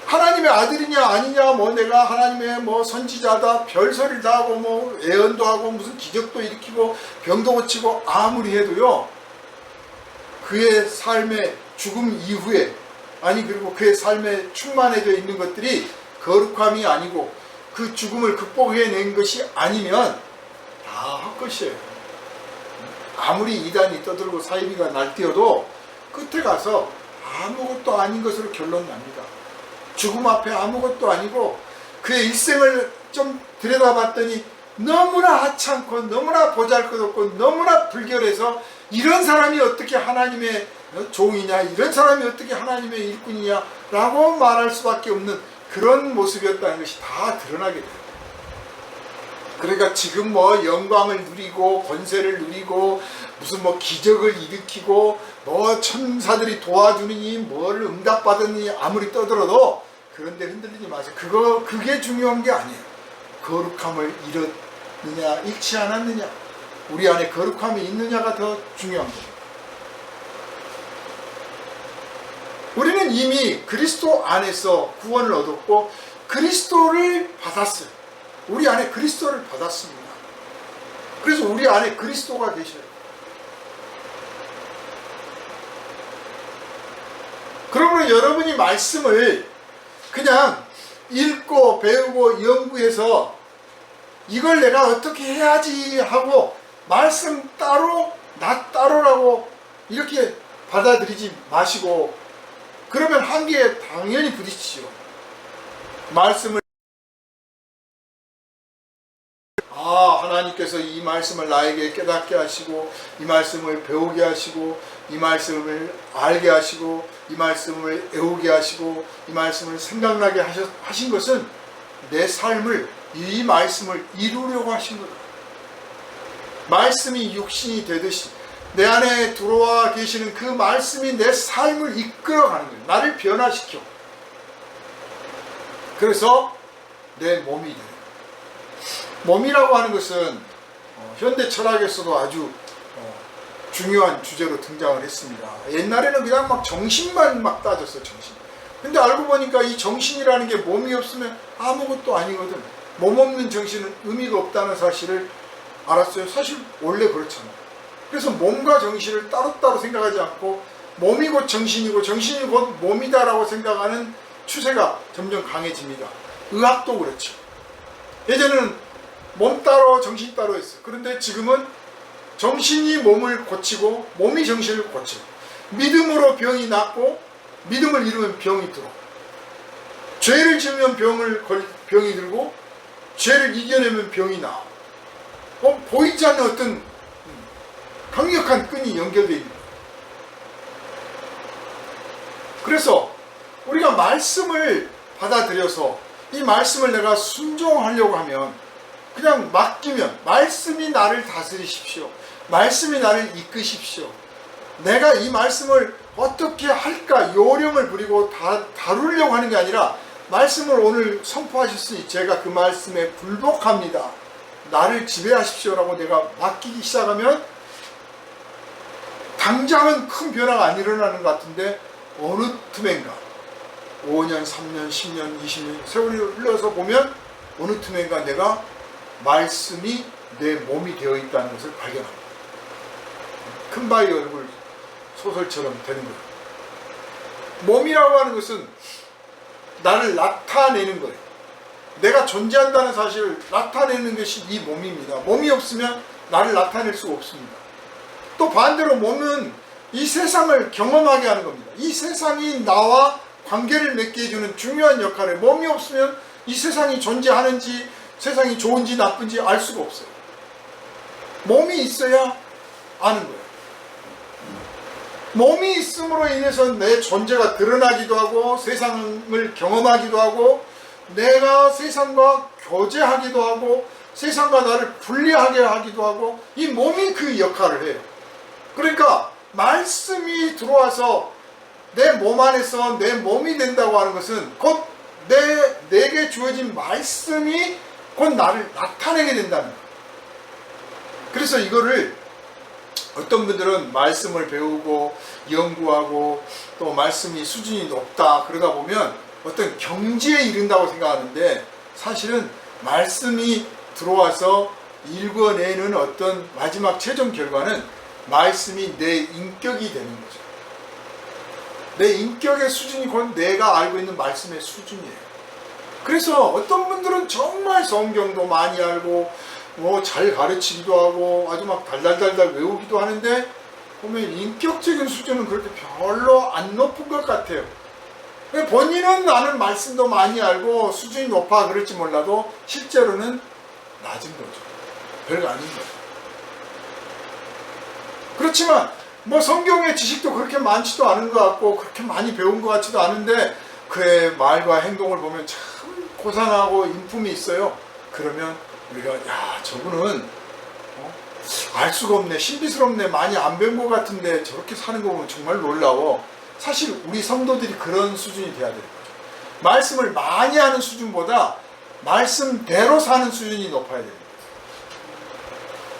하나님의 아들이냐 아니냐, 내가 하나님의 선지자다 별소리를 다 하고 예언도 하고 무슨 기적도 일으키고 병도 고치고 아무리 해도요, 그의 삶의 죽음 이후에 그리고 그의 삶에 충만해져 있는 것들이 거룩함이 아니고 그 죽음을 극복해낸 것이 아니면 다 헛것이에요. 아무리 이단이 떠들고 사이비가 날뛰어도 끝에 가서 아무것도 아닌 것으로 결론 납니다. 죽음 앞에 아무것도 아니고 그의 일생을 좀 들여다봤더니 너무나 하찮고 너무나 보잘것없고 너무나 불결해서 이런 사람이 어떻게 하나님의 종이냐, 이런 사람이 어떻게 하나님의 일꾼이냐 라고 말할 수밖에 없는 그런 모습이었다는 것이 다 드러나게 돼요. 그러니까 지금 뭐 영광을 누리고 권세를 누리고 무슨 뭐 기적을 일으키고 뭐 천사들이 도와주느니 뭐를 응답받으니 아무리 떠들어도 그런데 흔들리지 마세요. 그게 중요한 게 아니에요. 거룩함을 잃었느냐 잃지 않았느냐, 우리 안에 거룩함이 있느냐가 더 중요한 겁니다. 우리는 이미 그리스도 안에서 구원을 얻었고 그리스도를 받았어요. 우리 안에 그리스도를 받았습니다. 그래서 우리 안에 그리스도가 계셔요. 그러므로 여러분이 말씀을 그냥 읽고 배우고 연구해서 이걸 내가 어떻게 해야지 하고 말씀 따로 나 따로라고 이렇게 받아들이지 마시고, 그러면 한계에 당연히 부딪히죠. 말씀을 하나님께서 이 말씀을 나에게 깨닫게 하시고 이 말씀을 배우게 하시고 이 말씀을 알게 하시고 이 말씀을 애우게 하시고 이 말씀을 생각나게 하신 것은 내 삶을, 이 말씀을 이루려고 하신 거다. 말씀이 육신이 되듯이 내 안에 들어와 계시는 그 말씀이 내 삶을 이끌어가는 거예요. 나를 변화시켜. 그래서 내 몸이 돼요. 몸이라고 하는 것은 현대 철학에서도 아주 중요한 주제로 등장을 했습니다. 옛날에는 그냥 막 정신만 막 따졌어요. 정신. 근데 알고 보니까 이 정신이라는 게 몸이 없으면 아무것도 아니거든. 몸 없는 정신은 의미가 없다는 사실을 알았어요. 사실 원래 그렇잖아요. 그래서 몸과 정신을 따로따로 생각하지 않고 몸이 곧 정신이고 정신이 곧 몸이다라고 생각하는 추세가 점점 강해집니다. 의학도 그렇죠. 예전에는 몸 따로 정신 따로 했어요. 그런데 지금은 정신이 몸을 고치고 몸이 정신을 고치고, 믿음으로 병이 낫고 믿음을 이루면 병이 들어, 죄를 지으면 병이 들고 죄를 이겨내면 병이 나와. 보이지 않는 어떤 강력한 끈이 연결되어 있는 거예요. 그래서 우리가 말씀을 받아들여서 이 말씀을 내가 순종하려고 하면 그냥 맡기면, 말씀이 나를 다스리십시오, 말씀이 나를 이끄십시오, 내가 이 말씀을 어떻게 할까 요령을 부리고 다루려고 하는 게 아니라 말씀을 오늘 선포하셨으니 제가 그 말씀에 굴복합니다, 나를 지배하십시오라고 내가 맡기기 시작하면 당장은 큰 변화가 안 일어나는 것 같은데 어느 틈엔가 5년, 3년, 10년, 20년 세월이 흘러서 보면 어느 틈엔가 내가 말씀이 내 몸이 되어 있다는 것을 발견합니다. 큰 바위 얼굴 소설처럼 되는 거예요. 몸이라고 하는 것은 나를 나타내는 거예요. 내가 존재한다는 사실을 나타내는 것이 이 몸입니다. 몸이 없으면 나를 나타낼 수가 없습니다. 또 반대로 몸은 이 세상을 경험하게 하는 겁니다. 이 세상이 나와 관계를 맺게 해주는 중요한 역할을, 몸이 없으면 이 세상이 존재하는지 세상이 좋은지 나쁜지 알 수가 없어요. 몸이 있어야 아는 거예요. 몸이 있음으로 인해서 내 존재가 드러나기도 하고 세상을 경험하기도 하고 내가 세상과 교제하기도 하고 세상과 나를 분리하게 하기도 하고 이 몸이 그 역할을 해요. 그러니까 말씀이 들어와서 내 몸 안에서 내 몸이 된다고 하는 것은 곧 내게 주어진 말씀이 곧 나를 나타내게 된다는 거예요. 그래서 이거를 어떤 분들은 말씀을 배우고 연구하고 또 말씀이 수준이 높다 그러다 보면 어떤 경지에 이른다고 생각하는데, 사실은 말씀이 들어와서 읽어내는 어떤 마지막 최종 결과는 말씀이 내 인격이 되는 거죠. 내 인격의 수준이 곧 내가 알고 있는 말씀의 수준이에요. 그래서 어떤 분들은 정말 성경도 많이 알고 뭐 잘 가르치기도 하고 아주 막 달달달달 외우기도 하는데 보면 인격적인 수준은 그렇게 별로 안 높은 것 같아요. 본인은 나는 말씀도 많이 알고 수준이 높아 그럴지 몰라도 실제로는 낮은 거죠. 별거 아닌 거죠. 그렇지만 뭐 성경의 지식도 그렇게 많지도 않은 것 같고 그렇게 많이 배운 것 같지도 않은데 그의 말과 행동을 보면 참 고상하고 인품이 있어요. 그러면 우리가 야 저분은 알 수가 없네, 신비스럽네, 많이 안 배운 것 같은데 저렇게 사는 거 보면 정말 놀라워. 사실 우리 성도들이 그런 수준이 돼야 되는 거죠. 말씀을 많이 하는 수준보다 말씀대로 사는 수준이 높아야 됩니다.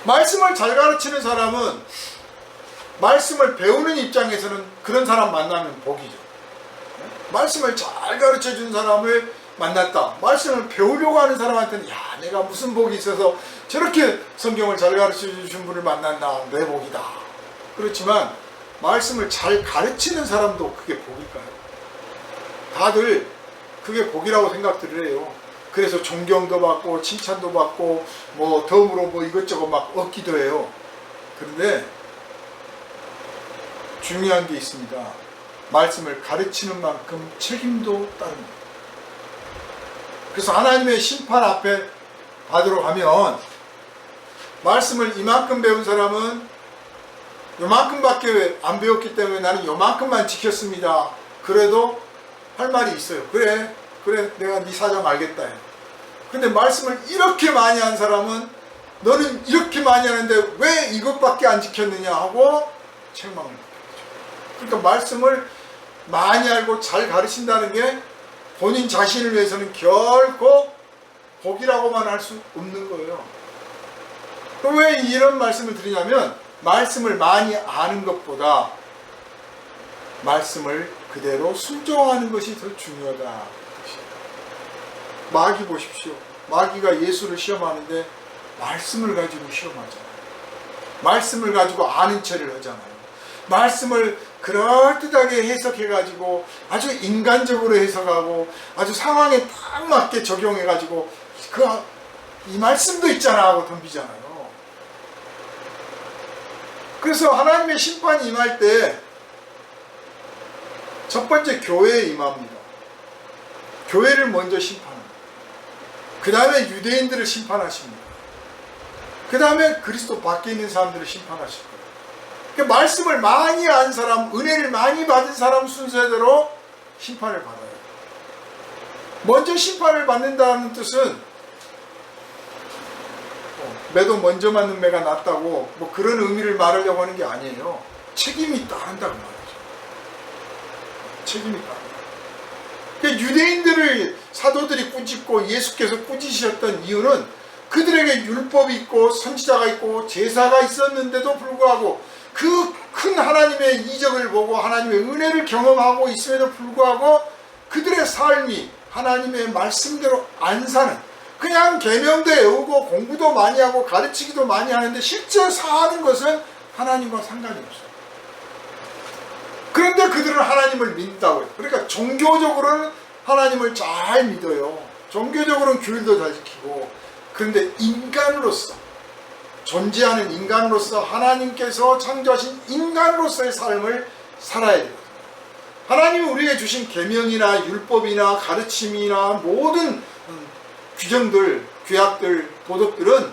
말씀을 잘 가르치는 사람은 말씀을 배우는 입장에서는 그런 사람 만나면 복이죠. 말씀을 잘 가르쳐주는 사람을 만났다. 말씀을 배우려고 하는 사람한테는 야 내가 무슨 복이 있어서 저렇게 성경을 잘 가르쳐주신 분을 만난다. 내 복이다. 그렇지만 말씀을 잘 가르치는 사람도 그게 복일까요? 다들 그게 복이라고 생각들을 해요. 그래서 존경도 받고 칭찬도 받고 뭐 덤으로 뭐 이것저것 막 얻기도 해요. 그런데 중요한 게 있습니다. 말씀을 가르치는 만큼 책임도 따릅니다. 그래서 하나님의 심판 앞에 받으러 가면 말씀을 이만큼 배운 사람은 요만큼밖에 안 배웠기 때문에 나는 요만큼만 지켰습니다. 그래도 할 말이 있어요. 그래 내가 네 사정 알겠다. 근데 말씀을 이렇게 많이 한 사람은 너는 이렇게 많이 하는데 왜 이것밖에 안 지켰느냐 하고 책망을 받는 거죠. 그러니까 말씀을 많이 알고 잘 가르친다는 게 본인 자신을 위해서는 결코 복이라고만 할 수 없는 거예요. 왜 이런 말씀을 드리냐면 말씀을 많이 아는 것보다 말씀을 그대로 순종하는 것이 더 중요하다. 마귀 보십시오. 마귀가 예수를 시험하는데 말씀을 가지고 시험하잖아요. 말씀을 가지고 아는 체를 하잖아요. 말씀을 그럴듯하게 해석해가지고 아주 인간적으로 해석하고 아주 상황에 딱 맞게 적용해가지고 이 말씀도 있잖아 하고 덤비잖아요. 그래서 하나님의 심판이 임할 때 첫 번째 교회에 임합니다. 교회를 먼저 심판합니다. 그 다음에 유대인들을 심판하십니다. 그 다음에 그리스도 밖에 있는 사람들을 심판하실 거예요. 그러니까 말씀을 많이 안 사람, 은혜를 많이 받은 사람 순서대로 심판을 받아요. 먼저 심판을 받는다는 뜻은 매도 먼저 맞는 매가 낫다고 뭐 그런 의미를 말하려고 하는 게 아니에요. 책임이 따른다고 말이죠. 책임이 따른다. 그러니까 유대인들을 사도들이 꾸짖고 예수께서 꾸짖으셨던 이유는 그들에게 율법이 있고 선지자가 있고 제사가 있었는데도 불구하고 그 큰 하나님의 이적을 보고 하나님의 은혜를 경험하고 있음에도 불구하고 그들의 삶이 하나님의 말씀대로 안 사는, 그냥 계명도 외우고 공부도 많이 하고 가르치기도 많이 하는데 실제 사는 것은 하나님과 상관이 없어요. 그런데 그들은 하나님을 믿다고요. 그러니까 종교적으로는 하나님을 잘 믿어요. 종교적으로는 규율도 잘 지키고, 그런데 인간으로서, 존재하는 인간으로서 하나님께서 창조하신 인간으로서의 삶을 살아야 돼요. 하나님이 우리에게 주신 계명이나 율법이나 가르침이나 모든 규정들, 규약들, 도덕들은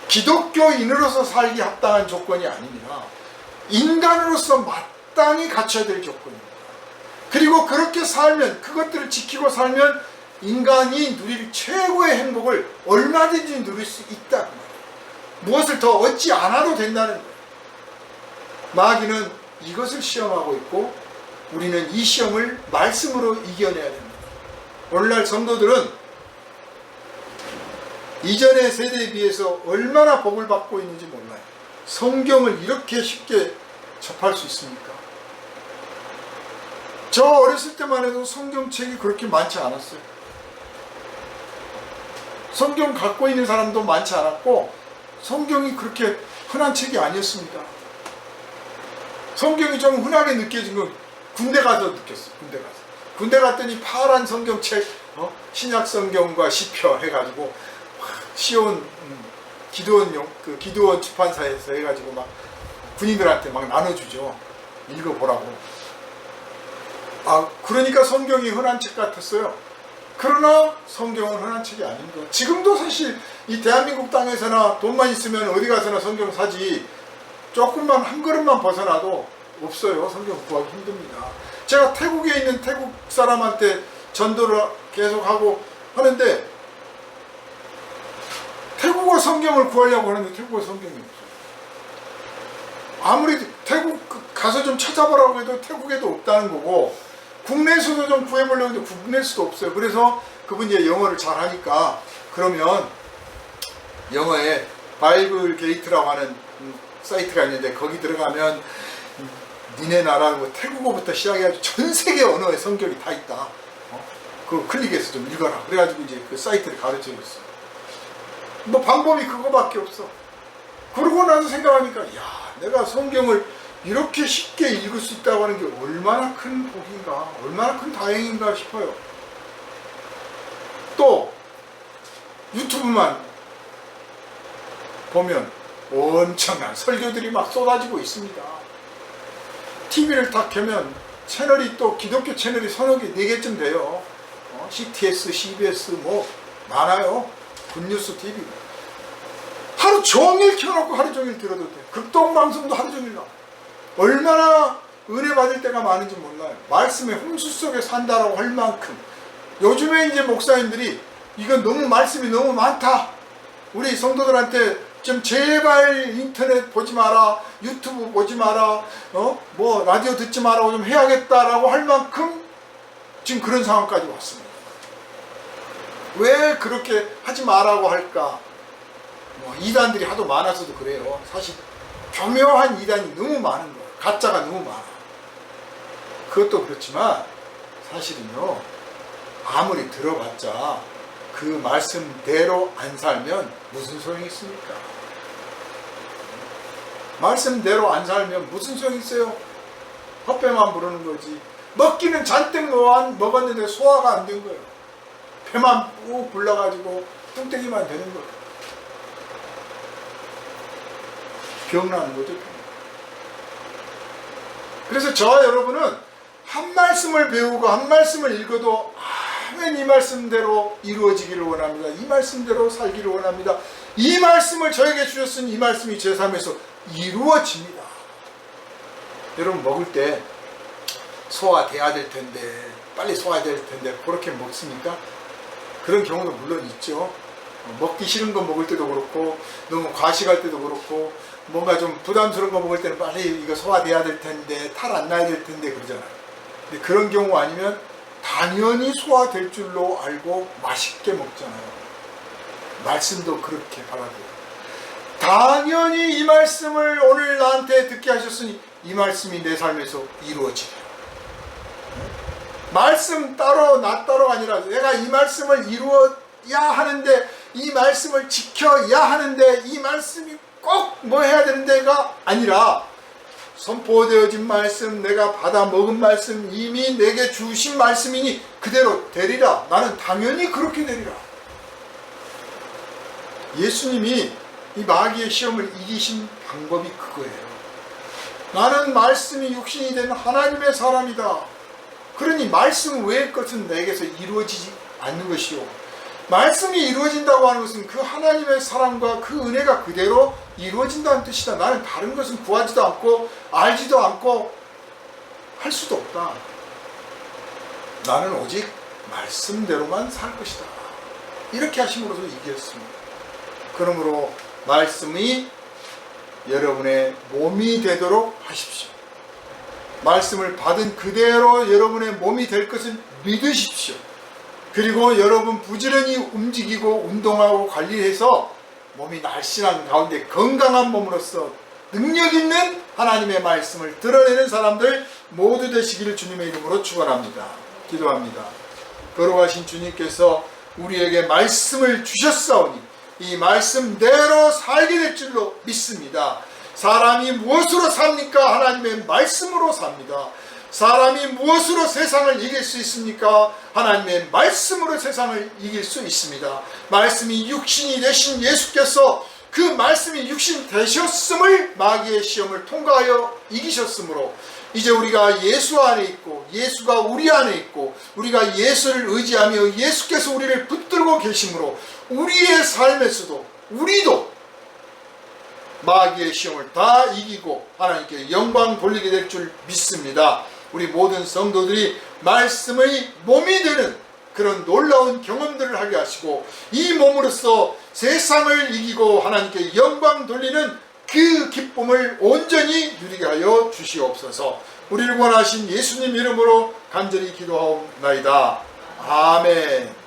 기독교인으로서 살기 합당한 조건이 아닙니다. 인간으로서 마땅히 갖춰야 될 조건입니다. 그리고 그렇게 살면, 그것들을 지키고 살면 인간이 누릴 최고의 행복을 얼마든지 누릴 수 있다. 무엇을 더 얻지 않아도 된다는 거예요. 마귀는 이것을 시험하고 있고 우리는 이 시험을 말씀으로 이겨내야 됩니다. 오늘날 성도들은 이전의 세대에 비해서 얼마나 복을 받고 있는지 몰라요. 성경을 이렇게 쉽게 접할 수 있습니까? 저 어렸을 때만 해도 성경책이 그렇게 많지 않았어요. 성경 갖고 있는 사람도 많지 않았고 성경이 그렇게 흔한 책이 아니었습니다. 성경이 좀 흔하게 느껴진 건 군대 가서 느꼈어요. 군대 갔더니 파란 성경책, 신약 성경과 시편 해가지고 시온 기드원 기드원 출판사에서 해가지고 막 군인들한테 막 나눠주죠. 읽어보라고. 그러니까 성경이 흔한 책 같았어요. 그러나 성경은 흔한 책이 아닙니다. 지금도 사실 이 대한민국 땅에서나 돈만 있으면 어디 가서나 성경 사지, 조금만 한 걸음만 벗어나도 없어요. 성경 구하기 힘듭니다. 제가 태국에 있는 태국 사람한테 전도를 계속하고 하는데 태국어 성경을 구하려고 하는데 태국어 성경이 없어요. 아무리 태국 가서 좀 찾아보라고 해도 태국에도 없다는 거고, 국내에서도 좀 구해보려고 해도 국내에서도 없어요. 그래서 그분이 이제 영어를 잘하니까, 그러면 영어에 바이블 게이트라고 하는 사이트가 있는데 거기 들어가면 니네 나라 태국어부터 시작해가지고 전 세계 언어의 성경이 다 있다. 그거 클릭해서 좀 읽어라. 그래가지고 이제 그 사이트를 가르쳐줬어. 뭐 방법이 그거밖에 없어. 그러고 나서 생각하니까, 야, 내가 성경을 이렇게 쉽게 읽을 수 있다고 하는 게 얼마나 큰 복인가, 얼마나 큰 다행인가 싶어요. 또 유튜브만 보면 엄청난 설교들이 막 쏟아지고 있습니다. TV를 딱 켜면 채널이, 또 기독교 채널이 서너 개, 4개쯤 돼요. CTS, CBS 뭐 많아요. 굿뉴스 TV. 하루 종일 켜놓고 하루 종일 들어도 돼. 극동방송도 하루 종일 나. 얼마나 은혜 받을 때가 많은지 몰라요. 말씀의 홍수 속에 산다라고 할 만큼. 요즘에 이제 목사님들이 이건 너무 말씀이 너무 많다, 우리 성도들한테 좀 제발 인터넷 보지 마라, 유튜브 보지 마라, 뭐 라디오 듣지 마라고 좀 해야겠다라고 할 만큼 지금 그런 상황까지 왔습니다. 왜 그렇게 하지 마라고 할까? 뭐 이단들이 하도 많아서도 그래요. 사실 교묘한 이단이 너무 많은 거예요. 가짜가 너무 많아. 그것도 그렇지만 사실은요, 아무리 들어봤자 그 말씀대로 안 살면 무슨 소용이 있습니까? 말씀대로 안 살면 무슨 소용이 있어요? 헛배만 부르는 거지. 먹기는 잔뜩 먹었는데 소화가 안 된 거예요. 배만 꾹 불러가지고 뚱땡이만 되는 거예요. 병나는 거죠, 병. 그래서 저와 여러분은 한 말씀을 배우고 한 말씀을 읽어도 아멘, 이 말씀대로 이루어지기를 원합니다. 이 말씀대로 살기를 원합니다. 이 말씀을 저에게 주셨으니 이 말씀이 제 삶에서 이루어집니다. 여러분, 먹을 때 소화돼야 될 텐데, 빨리 소화될 텐데 그렇게 먹습니까? 그런 경우도 물론 있죠. 먹기 싫은 거 먹을 때도 그렇고, 너무 과식할 때도 그렇고, 뭔가 좀 부담스러운 거 먹을 때는 빨리 이거 소화돼야 될 텐데, 탈 안 나야 될 텐데 그러잖아요. 근데 그런 경우 아니면 당연히 소화될 줄로 알고 맛있게 먹잖아요. 말씀도 그렇게 바라고요. 당연히 이 말씀을 오늘 나한테 듣게 하셨으니 이 말씀이 내 삶에서 이루어지래요. 말씀 따로 나 따로가 아니라 내가 이 말씀을 이루어야 하는데, 이 말씀을 지켜야 하는데, 이 말씀이 꼭 뭐 해야 되는 데가 아니라 선포되어진 말씀, 내가 받아 먹은 말씀, 이미 내게 주신 말씀이니 그대로 되리라. 나는 당연히 그렇게 되리라. 예수님이 이 마귀의 시험을 이기신 방법이 그거예요. 나는 말씀이 육신이 된 하나님의 사람이다. 그러니 말씀 외의 것은 내게서 이루어지지 않는 것이요, 말씀이 이루어진다고 하는 것은 그 하나님의 사랑과 그 은혜가 그대로 이루어진다는 뜻이다. 나는 다른 것은 구하지도 않고 알지도 않고 할 수도 없다. 나는 오직 말씀대로만 살 것이다. 이렇게 하심으로써 이겼습니다. 그러므로 말씀이 여러분의 몸이 되도록 하십시오. 말씀을 받은 그대로 여러분의 몸이 될 것을 믿으십시오. 그리고 여러분 부지런히 움직이고 운동하고 관리해서 몸이 날씬한 가운데 건강한 몸으로서 능력 있는 하나님의 말씀을 드러내는 사람들 모두 되시기를 주님의 이름으로 축원합니다. 기도합니다. 거룩하신 주님께서 우리에게 말씀을 주셨사오니 이 말씀대로 살게 될 줄로 믿습니다. 사람이 무엇으로 삽니까? 하나님의 말씀으로 삽니다. 사람이 무엇으로 세상을 이길 수 있습니까? 하나님의 말씀으로 세상을 이길 수 있습니다. 말씀이 육신이 되신 예수께서 그 말씀이 육신 되셨음을 마귀의 시험을 통과하여 이기셨으므로 이제 우리가 예수 안에 있고 예수가 우리 안에 있고 우리가 예수를 의지하며 예수께서 우리를 붙들고 계심으로 우리의 삶에서도 우리도 마귀의 시험을 다 이기고 하나님께 영광 돌리게 될 줄 믿습니다. 우리 모든 성도들이 말씀의 몸이 되는 그런 놀라운 경험들을 하게 하시고 이 몸으로써 세상을 이기고 하나님께 영광 돌리는 그 기쁨을 온전히 누리게 하여 주시옵소서. 우리를 원하신 예수님 이름으로 간절히 기도하옵나이다. 아멘.